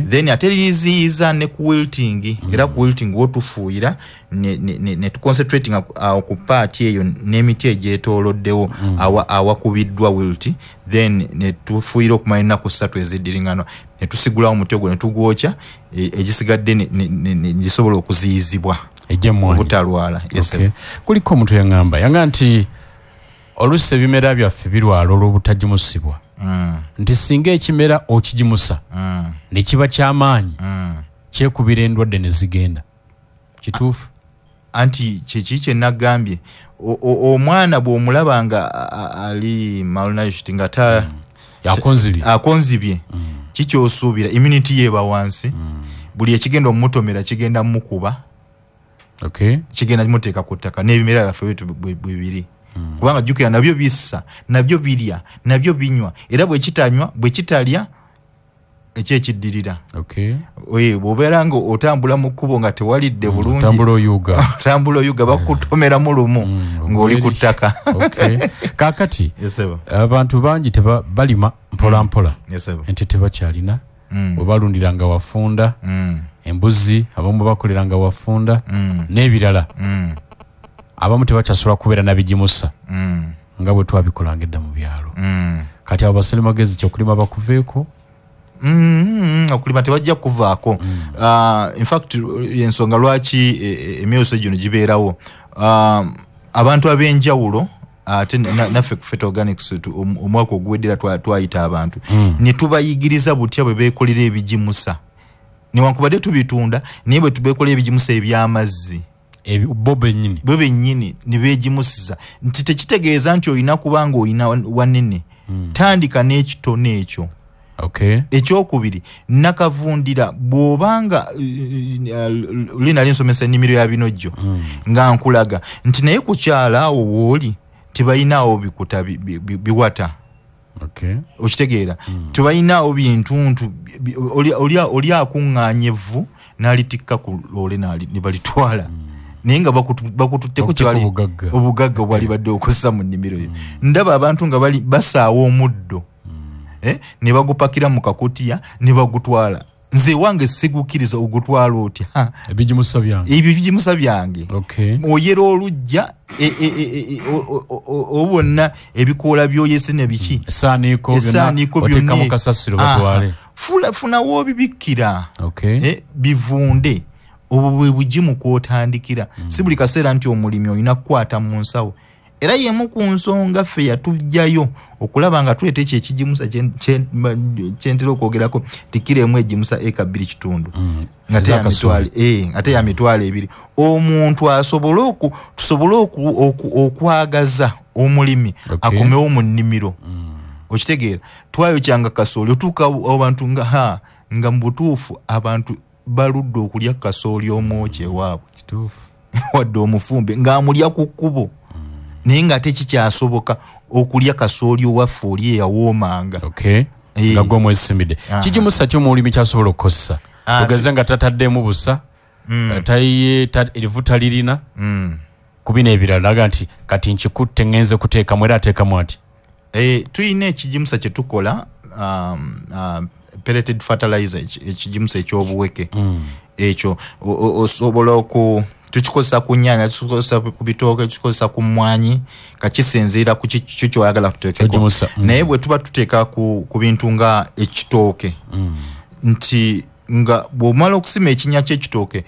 then ate liziyiza ne ku wilting era ku wilting wotufuuyira ne tuconcentrating ku paati eyo n'emiti egyetooloddewo awakubiddwa wilt then ne tufuuyira okumala ennaku 3 eziddiringano ne tusigulawo omuti ogwo ne tugwokya egisigadde ne gisobola okuziyizibwa obutalwala kuliko omuntu yaŋŋamba nti oluusi ebimera byaffe birwala olw'obutagimusibwa nti singa ekimera okigimusa ne kiba ky'amaanyi kyekubira endwadde ne zigenda kituufu anti kyeki kye nagambye omwana bw'omulaba nga ali malnourished nga akonzibye kikyosuubira immunity yeba wansi buli ekigenda omutomera kigenda mukuba kigenda muteeka ku ttaka n'ebimera byaffe bitu bwe biri kubanga jjukira nabyo bissa nabyo birya nabyo binywa era bwe kitalya ekyekiddirira bw'obeera nga otambula mu kkubo nga tewalidde bulungi otambula oyuga bakutomera mu lumu ng'oli ku ttaka kaakati abantu bangi balima mpolampola ente tebakyalina bwe balundiranga wafunda embuzi abamu bakoleranga wafunda n'ebirala abamu tebakyasobola kubeera nabigimusa nga bwe twabikolanga edda mu byalo kati abo basale magezi kyokulima bakuveeko okulima tebajja kuvaako infact ensonga lwaki emyoso gino gibeerawo abantu ab'enjawulo ate naffe ku Fet Organics omwaka oguweddera twayita abantu ne tubayigiriza butya bwe beekolera ebigimusa newankubadde tubitunda naye bwe tubeekolera ebigimusa eby'amazzi bo bennyini ne beegimusiza nti tekitegeeza nti olina kubanga olina wanene tandika n'ekitono ekyo ekyokubiri nakavundira bw'obanga linali nsomesa ennimiro ya binojjo nga nkulaga nti naye ku kyala awo wooli tebayinaawo bikuta biwata okitegeera tebayinaawo bintuntu oli akuŋŋaanya evvu n'alitikka ku loole ne balitwala naye nga bakututteko obugagga bwali badde okozesa mu nnimiro yo ndaba abantu nga basaawa omuddo ne bagupakira mu kakutiya ne bagutwala nze wange sigukkiriza ogutwala otya ebigimusa byange oyera olujja obonna ebikoola byoyese ne biki esaaniiko byonna funawo obibikkira bivunde obwo bwe bugimu kwotandikira si buli kaseera nti omulimi olina kukwata mu nsawo era yemu ku nsonga ffe yatujjayo okulaba nga tuleeta ekyo ekigimusa kyentera okwogerako tikiremu egimusa eka 2.5 ate ya mitwalo 2 omuntu tusobole okwagaza omulimi akomewo mu nnimiro okitegeera twayokyanga kasooli otuuka abantu nga mu butuufu abantu baludde okulya kasooli omwokye ewaabwe wadde omufumbe ng'amulya ku kkubo naye nga tekikyasoboka okulya kasooli owaffe oli eyawoomanga nga gwe omwesimidde kigimusa ki omulimi kyasobola okukozesa tugeze nga tataddemu busa erivu talirina ku bino ebirala laga nti kati nkikutte ngenze kuteekamu era ateekamu ati tuyina ekigimusa kye tukola pelleted fertilizer ekigimusa ekyobuweke ekyo osobola tukikozesa ku nnyaanya tukikozesa ku bitooke tukikozesa ku mmwanyi kakisinziira ku kyo kyoyagala tuteekeko naye bwe tuba tuteeka ku bintu nga ekitooke nti nga bw'omala okusima ekinnya ky'ekitooke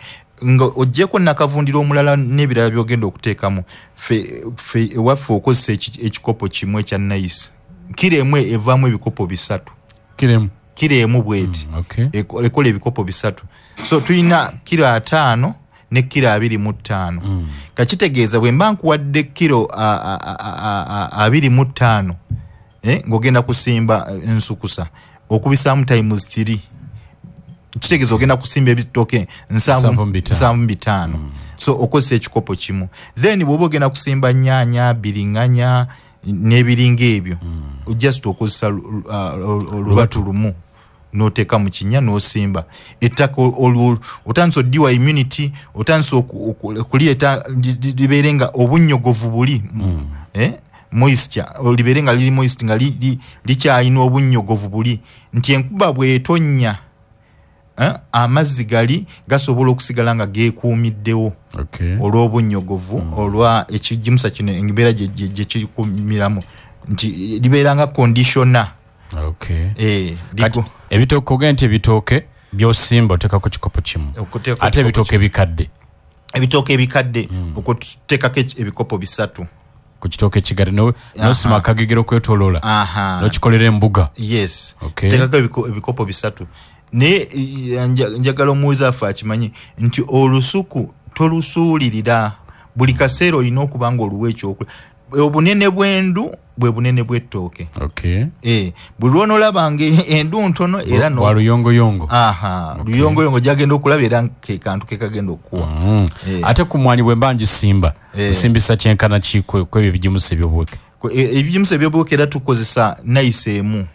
nga oggyeko nakavundira omulala n'ebirala byogenda okuteekamu ffe ewaffe okozesa ekikopo kimu ekya nayisi kiro emu evaamu ebikopo 3 kiro emu bweti ekola ebikopo 3 so tulina kiro 5 ne kiro 25 kakitegeeza bwe mba nkuwadde kiro 25 ng'ogenda kusimba ensukusa okubisaamu times 3 kitegeeza ogenda kusimba ebitooke 75 so okozesa ekikopo kimu then bw'oba ogenda kusimba nnyaanya biriŋŋanya n'ebiringa ebyo just okozesa olubatu lumu n'oteeka mu kinnya n'osimba ettaka otandisa oddiwa immunity otandisa okulieta libeere nga obunnyogovu buli moisture libeere nga liri moist nga likyalina obunnyogovu buli nti enkuba bw'etonnya amazzi gasobola okusigala nga geekuumiddewo olw'obunnyogovu olwa ekigimusa kino embeera gye kikumiramu nti libeera nga conditioner ebitooke ogenda nti ebitooke byosimba oteeka ku kikopo kimu ate ebitooke ebikadde okuteekako ebikopo 3 ku kitooke ekigere nosima akagegero kwetoloola nokikolera embuga. Yes. Okay. Tekako ebikopo bisatu. Ne njagala omuwuliza afe akimanyi nti olusuku tolusuulirira buli kaseera olina okuba nga oluwa ekyokulya. Obunene bw'endu bwe bunene bw'ettooke. Okay. Buli lw'onoolabanga endu ntono era wa luyongoyongo. Luyongoyongo gyagenda okulaba era ke kantu ke kagenda okuwa. Ate ku mwanyi bwe mba ngisimba nsimbisa kyenkana ki kwebyo ebigimusa ebyobuweke? Ebigimusa ebyobuweke era tukozesa nayisi emu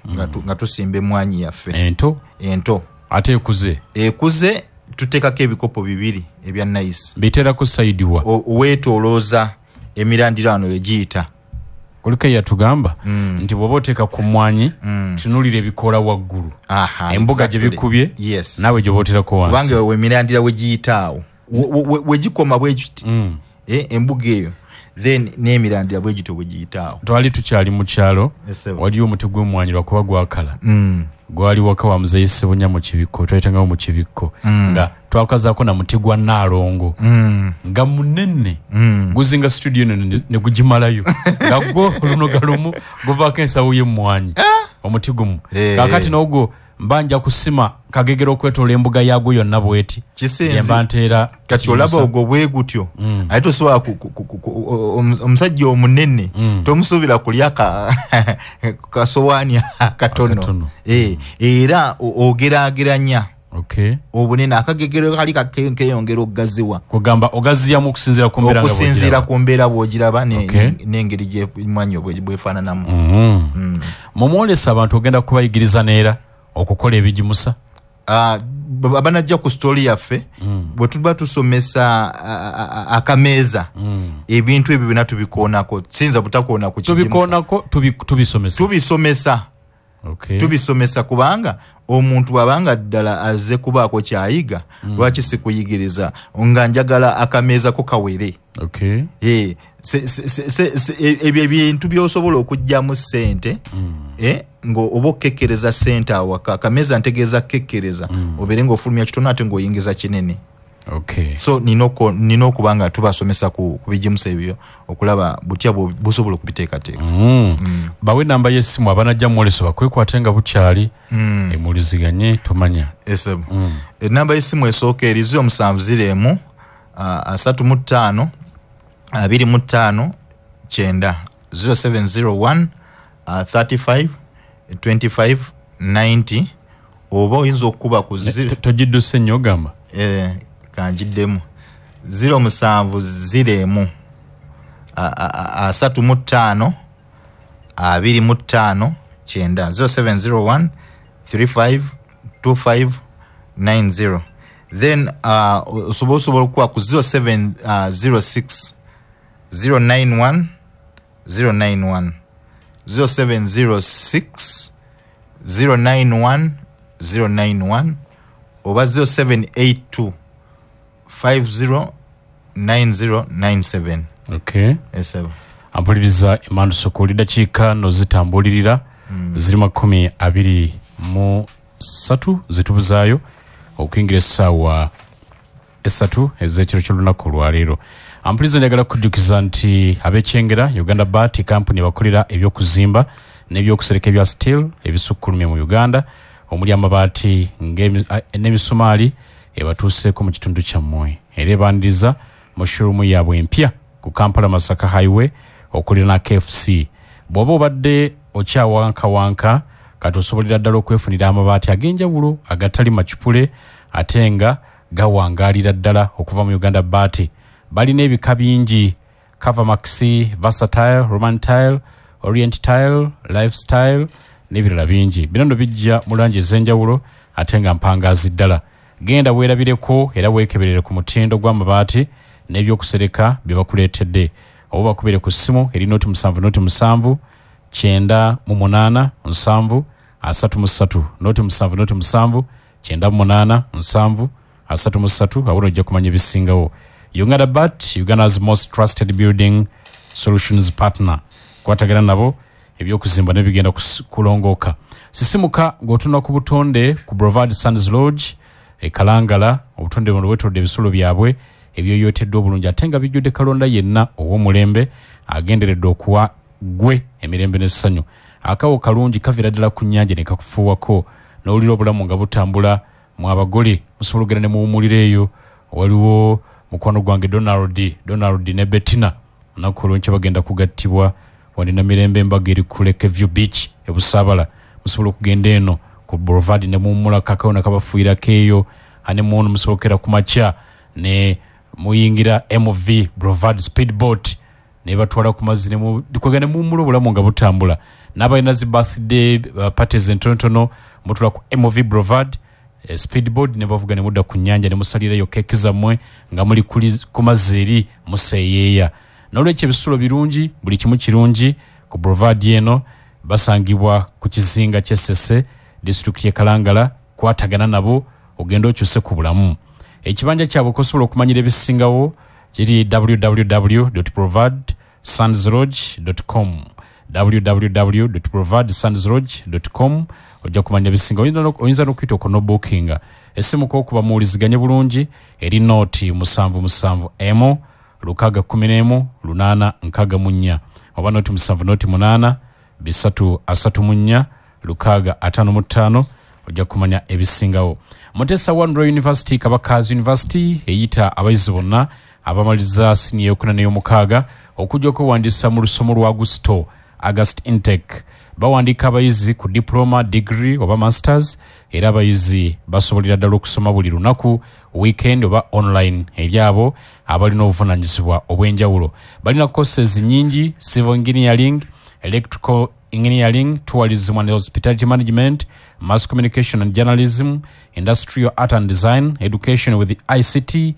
nga tusimba emwanyi yaffe. Ento. Ate ekuze tuteekako ebikopo 2 ebya nayisi. Bitera ku sayidi wa? Weetoolooza emirandiraano egiyita. Kuliko yatugamba nti bw'oba oteeka ku mwanyi tunulira ebikoola waggulu. Embuga gye bikubye naawe gye booterako wansi. Kubanga we emirandira we giyitaawo we gikoma bwe kiti embuga eyo then n'emirandira bwe gito bwe giyitaawo. Twali tukyali mu kyalo waliyo omuti gw'omwanyi lwakuba gwakala. Gwali waka wa muzeyi Ssebunya mu kibikko twetangawo mu kibikko nga twakazaako na muti gwa Naalongo nga munene guzinga studio ne gugimalayo nga gwo lunoga lumu guvaako ensawo y'emmwanyi omuti gumu. Kaakati n'ogwo mbanja kusima kagegero okwetoola embuga yagwo yonna bweti yemba nteera kati olaba ogwo bwe gutyo ate tosobola omusajja omunene tomusuubira kulya kasowaani akatono era ogeraageranya obunene akagegero kali keyongera okugaziwa kugamba ogaziyamu okusinziira ku mbeera bw'ogiraba n'engeri gy'emwanyi bwefaananamu. Mu mwolesa abantu ogenda kubayigiriza neera okukola ebigimusa? Banajja ku story yaffe bwe tuba tusomesa akameeza ebintu ebyo byonna tubikoonako sinza butakoona ku kigimusa tubisomesa. Tubisomesa kubanga omuntu abanga ddala azze kubaako kyayiga lwaki sikuyigiriza nga njagala akameeza ko kawere. Ebyo ebintu by'osobola okugyamu ssente ng'oba okkekereza ssente awaka akameeza ntegeeza kkekereza obeere ng'ofulumya kitono ate ng'oyingiza kinene. So nina okuba nga tubasomesa ku bigimusa ebyo okulaba butya busobola okubiteekateeka. Bawe namba y'essimu abanajja mwoleso bakwekwate nga bukyali emuwuliziganye tomanya. Enamba y'essimu esooka eri 0701 35 25 9 0701 35 25 90 oba oyinza okuba ku togidduse nnyo ogamba kanjiddemu 0701 35 25 9 0701 35 25 90 then osobola okuba ku 0706 091 091 0706 091 091 oba 0782 509097. Ampuliriza Emmanuel Sokoli dakiika no zitambulirira ziri 23 zitubuzaayo okuyingira essaawa 3 ez'ekiro ky'olunaku olwaleero. Ampuliriza njagala kujjukiza nti ab'ekyengera Uganda Bat Company bakolera ebyokuzimba n'ebyokusereka ebya steel ebisukkulumye mu Uganda omuli amabaati n'emisumaali ebatuuseeko mu kitundu kyammwe era ebaniriza mu showroom yaabwe empya ku Kampala Masaka Highway okulira na KFC. Bw'oba obadde okyawankawanka kati osobolera ddala okwefunira amabaati ag'enjawulo agatali macupule ate nga gawangaalira ddala okuva mu Uganda Bat. Balina ebika bingi: Covermax, Versatile, Roman Tile, Orient Tile, Lifestyle n'ebirala bingi. Bino bijja mu langi ez'enjawulo ate nga mpangaazi ddala. Genda weerabireko era weekeberere ku mutindo gw'amabaati n'ebyokusereka bye bakuleetedde. Oba bakubire ku ssimu eri 07 9 8 7 33 07 9 8 7 awuno ojja kumanya ebisingawo. Uganda Bat, Uganda's most trusted building solutions partner. Kwatagana nabo ebyokuzimba nebigenda kulongooka. Sisimuka ng'otuna ku butonde ku Brevard Sands Lodge Kalangala obutonde buno bwetolodde ebisulo byabwe ebyoyoteddwa obulungi ate nga bijjudde Kalonda yenna ow'omulembe agenderedde okuwa gwe emirembe n'essanyu. Akawo kalungi kaviira ddala ku nnyanja ne kakufuuwako n'owulira obulamu nga butambula mu abagole musobola ogenda ne muwumulira eyo. Waliwo mukwano gwange Donald ne Bettina olunaku olw'enkya bagenda kugattibwa wanina mirembe embaga eri ku Lakeview Beach e Busaabala. Musobola okugenda eno ku Boulevard ne muwumula kakao nakabafuirako eyo ane muwono musobokera ku makya ne muyingira MV Boulevard Speedboat ne batwala ku mazzi kwegana muwumula obulamu nga butambula. N'abalina zi birthday parties entonotono mutula ku MV Boulevard Speedboat ne bavuga ne mudda ku nnyanja ne musalirayo keeki zammwe nga muli ku mazzi eri museeyeeya. N'olwekyo ebisulo birungi buli kimu kirungi ku Boulevard eno basangibwa ku kizinga ky'Essese disitulikiti y'e Kalangala. Kwatagana nabo ogenda okyuse ku bulamu. Ekibanja kyabwe kosobola okumanyira ebisingawo kiri www.boulevardsandsrodge.com www.boulevardsandsrodge.com ojja kumanya ebisingawo. Oyinza n'okuyita okunobookinga essimu k'okuba muwuliziganye bulungi eri nooti 77 emo 611 864 oba nooti 78 334 655 ojja kumanya ebisingawo. Mutesa Royal University Kabakazi University eyita abayizi bonna abamaliza siniya eyokuna n'ey'omukaaga okujja okwewandiisa mu lusomo lwa August intake. Bawandiika abayizi ku diploma, degree oba masters era abayizi basobolera ddala okusoma buli lunaku weekend oba online eri abo abalina obuvunaanyizibwa obw'enjawulo. Balina courses nyingi: civil engineering, electrical engineering, tourism and hospitality management, mass communication and journalism, industrial art and design, education with ICT,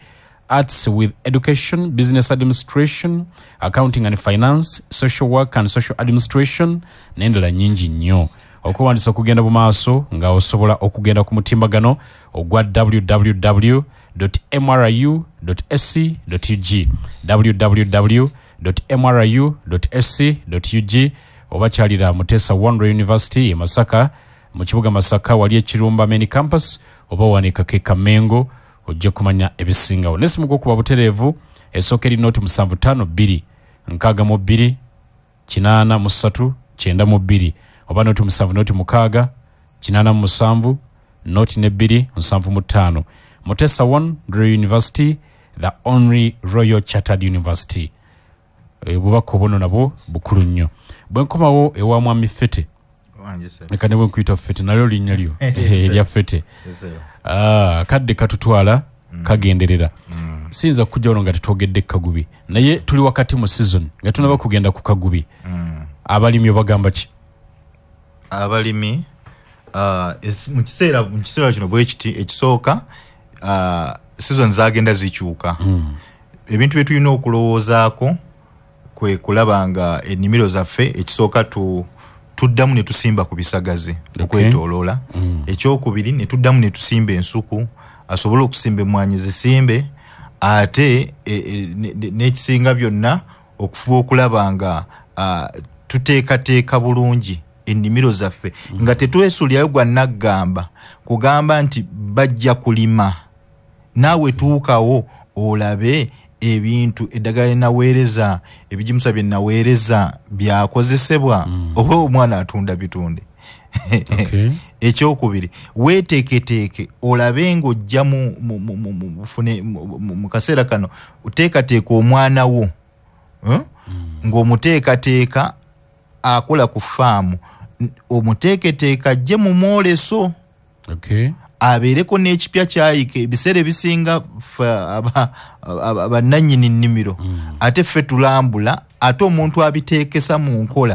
arts with education, business administration, accounting and finance, social work and social administration n'endala nyingi nnyo. Okuwandiisa okugenda mu maaso nga osobola okugenda ku mutimbagano ogwa www.mru.sc.ug www.mru.sc.ug oba kyalira Mutesa Royal University e Masaka mu kibuga Masaka wali ekirumba main campus oba wanika ke Kamengo ojja kumanya ebisingawo. Nesimu gokuba butereevu esooka eri nooti 752 62 83 92 oba nooti 7 nooti 6 87 nooti ne 2 75. Mutesa Royal University, the only Royal Chartered University. Bubaka obuno nabwo bukulu nnyo. Bwe nkomawo ewa Mwami Fete leka ne bwe nkuyita Fete nalyo linnya lyo erya Fete kadde katutwala kagenderera. Siyinza kujja wano nga tetwogedde Kagubi naye tuli wakati mu season nga tunaba kugenda ku Kagubi. Abalimi bagamba ki? Abalimi mu kiseera kino bwe kiti ekisooka season zagenda zikyuka. Ebintu bye tulina okulowoozaako kwe kulaba nga ennimiro zaffe ekisooka tuddamu ne tusimba ku bisagazi okwetooloola. Ekyokubiri ne tuddamu ne tusimba ensuku asobole okusimba emmwanyi zisimbe ate n'ekisinga byonna okufuba okulaba nga tuteekateeka bulungi ennimiro zaffe nga tetwesulyayo gwa naggamba kugamba nti bajja kulima naawe tuukawo olabe ebintu eddagala linaweereza ebijimusa bye naweereza byakozesebwa oba omwana atunda bitunde. Ekyokubiri weeteeketeeke olabe ng'ojja mu kaseera kano oteekateeka omwana wo ng'omuteekateeka akola ku faamu omuteeketeeka ajje mu mwoleso abeereko n'ekipya kyayika ebiseera ebisinga bannannyini nnimiro ate ffe tulambula ate omuntu abiteekesa mu nkola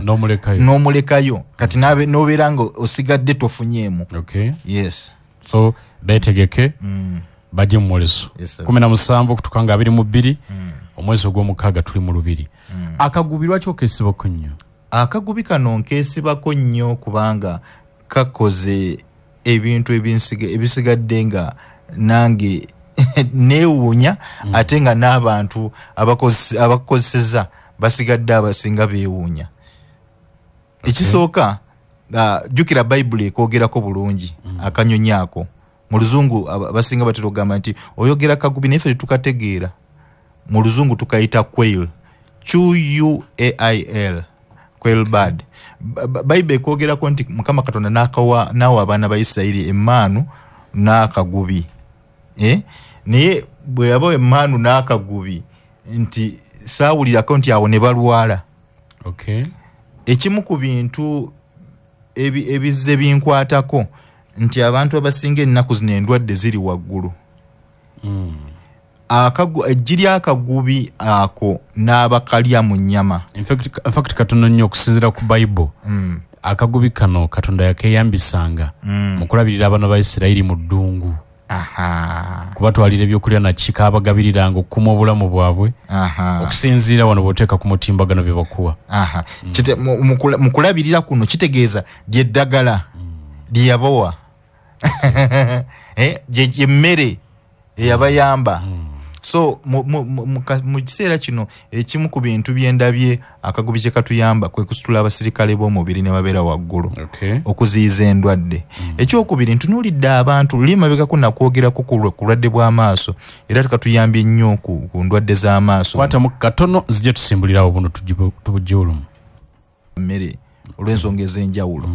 n'omulekayo kati n'obeera nga osigadde tofunyeemu. Yes. So beetegeke bajje mu mwoleso 17 okutuuka nga 22 omwezi ogw'omukaaga tuli mu Lubiri. Akagubi lwaki okeesibako nnyo? Akagubi kano nkeesibako nnyo kubanga kakoze ebintu ebisigadde nga nange neewuunya ate nga n'abantu abakozeseza basigadde abasinga beewuunya. Ekisooka jjukira Bayibuli ekwogerako bulungi akanyonyi ako mu Luzungu abasinga batera okugamba nti oyogera kagubi naye ffe tetukategeera mu luzungu tukayita quail, quail, quail bird. Bible ekwogerako nti Mukama Katonda n'awa abaana ba Isirayiri emmaanu n'akagubi. Naye bwe yabawa emmaanu n'akagubi nti saawulirako nti awo ne balwala. Ekimu ku bintu ebizze binkwatako nti abantu abasinga ennaku zino endwadde ziri waggulu. Eggi ly'akagubi ako n'abakalya mu nnyama. In fact Katonda nnyo okusinziira ku Bible, akagubi kano Katonda yakeyambisanga mu kulabirira abaana ba Isirayiri mu ddungu. Kubatwalira ebyokulya na kikaabagabiriranga okukuma obulamu bwabwe, okusinziira wano bw'oteeka ku mutimbagano bye bakuwa. Mu kulabirira kuno kitegeeza ly'eddagala lye yabawa, emmere eyabayamba. So mu kiseera kino ekimu ku bintu byendabye akagubi kye katuyamba kwe kusitula abasirikale b'omubiri ne babeera waggulu, okuziyiza endwadde. Ekyokubiri, ntunuulidde abantu luli mabegako nakwogerako ku bulwadde bw'amaaso, era tukatuyambye nnyo ku ndwadde z'amaaso. Kwatamu katono zijje tusimbulirawo buno tubujje olumu mmere olw'ensonga ez'enjawulo.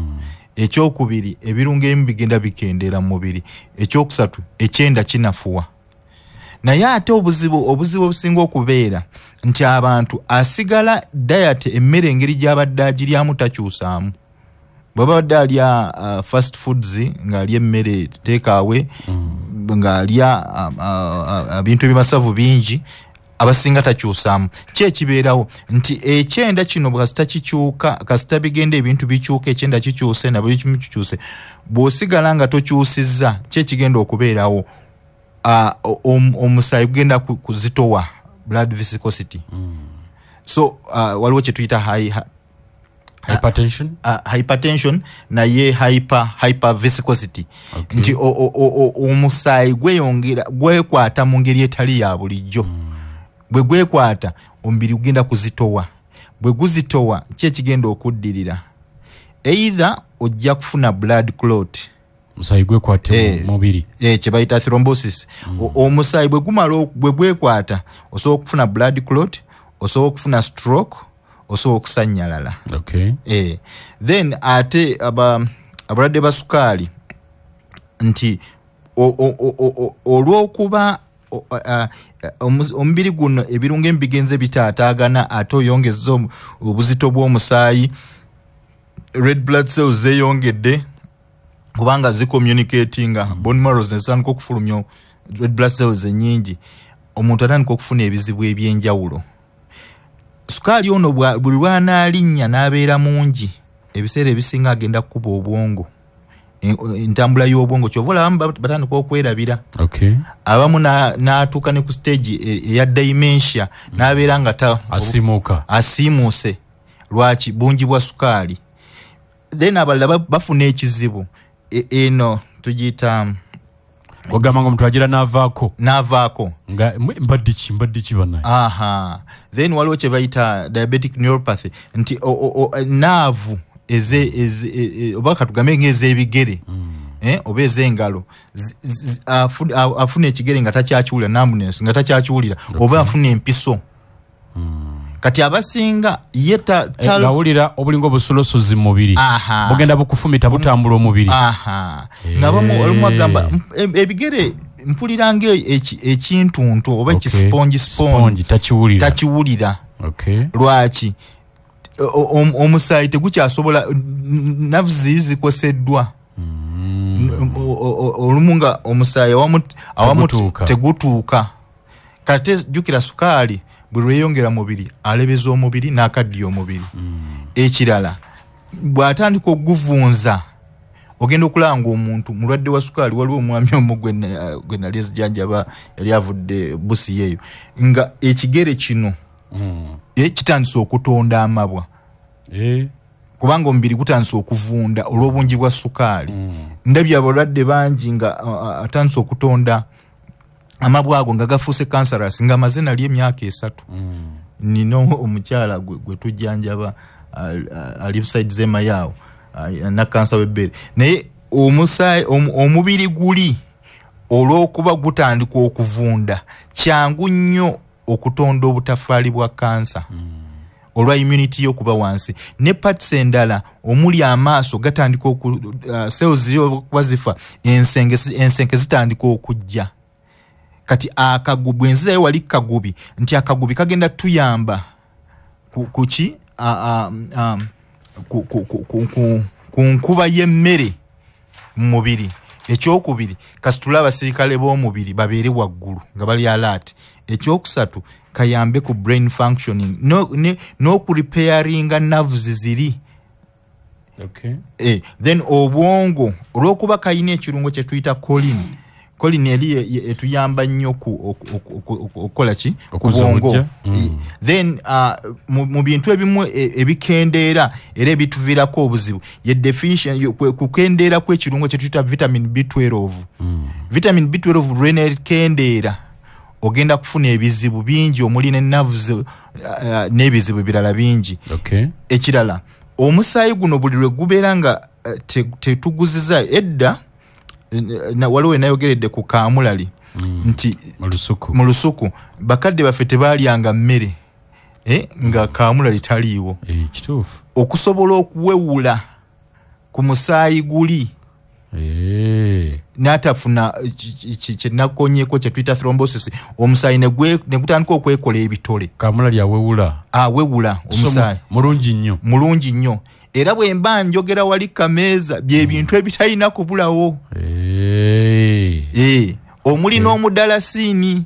Ekyokubiri, ebirungo ebimu bigenda bikendeera mu mubiri. Ekyokusatu, ekyenda kinafuwa. Naye ate obuzibu obusinga okubeera nti abantu asigala diet, emmere engeri gy'abadde agiryamu takyusaamu. Bw'abadde alya fast foods, ng'alya emmere takeaway, ng'alya bintu ebimasavu bingi, abasinga takyusaamu. Ki ekibeerawo nti ekyenda kino bw'asita kikyuka, kasita bigenda ebintu bikyuka, ekyenda kikyuse nabyo ekimu kikyuse, bw'osigala nga tokyusizza, ki ekigenda okubeerawo? Omusaayi gugenda kuzitowa, blood viscosity. So waliwo kye tuyita hypertension naye hyper viscosity. Nti omusaayi gwekwata mu ngeri etali ya bulijjo. Bwe gwekwata omubiri gugenda kuzitowa. Bwe guzitowa, ki ekigenda okuddirira? Either ojja kufuna blood clot, omusaayi gwekwate mu mubiri, kye bayita thrombosis. Omusaayi bwe gwekwata osobola okufuna blood clot, osobola okufuna stroke, osobola okusannyalala. Then ate abalwadde ba sukaali, nti olw'okuba omubiri guno ebirungo ebigenze bitaataagana, ate oyongezza obuzito bw'omusaayi, red blood cells zeeyongedde kubanga zicommunicatinga, bone marrows nezitandika okufulumya red blood cells ennyingi, omuntu atandika okufuna ebizibu ebyenjawulo. Sukaali ono buli lw'anaalinnya n'abeera mungi, ebiseera ebisinga agenda kukuba obwongo, entambula y'obwongo. Kyova olabamu batandika okwerabira. Abamu n'atuuka ne ku stage eya dementia, n'abeera nga asiimuuse. Lwaki? Bungi bwa sukaali. Then abalala bafuna ekizibu eno tugiyita ogamba nga omuntu agira n'avaako nga mbadde ki banaye. Then waliwo kye bayita diabetic neuropathy, nti naavu oba katugambe ng'ez'ebigere oba ez'engalo, afuna ekigere nga takyakiwulira, numbness nga takyakiwulira, oba afuna empiso. Kati abasinga ye ngawulira obulinga obusolosozi mu mubiri bugenda bukufumita butambula omubiri. Nga olumu agamba ebigere mpulira ng'ekintuntu oba ekisponji takiwulira. Lwaki? Omusaayi tegukyasobola, navuzi zikoseddwa. Olumu nga omusaayi awamu tegutuuka. Kati jjukira sukaali bwe lweyongera mubiri alebeza omubiri n'akaddiya omubiri. Ekirala, bw'atandika okuguvunza, ogenda okulanga omuntu mulwadde wa sukaali. Waliwo omwami omu gwe nali ezijanjaba, yali avudde busi yeeyo, nga ekigere kino kitandise okutonda amabwa, kubanga omubiri gutandise okuvunda olw'obungi bwa sukaali. Ndabye abalwadde bangi nga atandise okutonda amabwa ago nga gafuuse cancerous, nga amaze nali emyaka 3. Nino omukyala gwe tujjanjaba ali beside zemayaawo na kansa w'ebbere, naye omubiri guli olw'okuba gutandika okuvunda, kyangu nnyo okutonda obutafaali bwa kansa olwa immunity yokuba wansi ne parts endala omuli amaaso gatandika cells okuba zifa ensenke zitandika okujja kati akagubi enzizayo wali kagubi nti akagubi kagenda tuyamba kuki ku nkuba y'emmere mu mubiri. Ekyokubiri kasitula abasirikale b'omubiri babeere waggulu nga bali alert. Ekyokusatu kayambe ku brain functioning no ku repairing nerves ziri. Okay. Then obwongo olw'okuba kayina ekirungo kye tuyita choline eri etuyamba nnyo okukola ki ku bwongo. Then mu bintu ebimu ebikendeera era ebituviirako obuzibu ye deficient kukendeera kw'ekirungo kye tuyita vitamin B12. Vitamin B12 lwene kendeera ogenda kufuna ebizibu bingi omuli ne nerves n'ebizibu birala bingi. Okay. Ekirala omusaayi guno buli lwe gubeera nga tetuguziza edda waliwo enayogeredde ku kaamulali nti mu lusuku bakadde baffe tebaalyanga mmere nga kaamulali taliiwo. Kituufu. Okusobola okuwewula ku musaayi guli n'atafuna kyenakonyeeko kye tuyita thrombosis omusaayi ne gutandika okwekola ebitole. Kaamulali awewula omusaayi mulungi nnyo. Era bwe mba njogera wali kameeza by'ebintu ebitalina kubulawo. Omuli n'omudalasini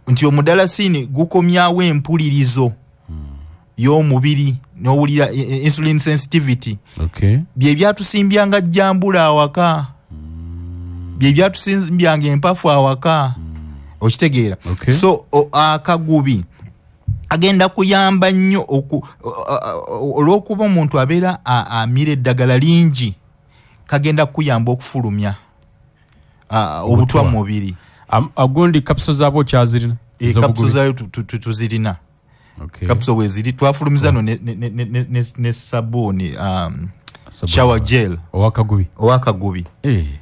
nti omudalasini gukomyawo empulirizo y'omubiri n'owulira insulin sensitivity. Bye byatusimbyanga jjambula awaka, bye byatusimbyanga empafu awaka. Okitegeera? So akagubi agenda kuyamba nnyo olw'okuba omuntu abeera amira eddagala lingi kagenda kuyamba okufulumya obutwa mu mubiri. Agundi kapso zaabo kyazirina? Kapso zayo tuzirina. Kapso weziri twafulumiza no ne sabuni shower gel owakagubi.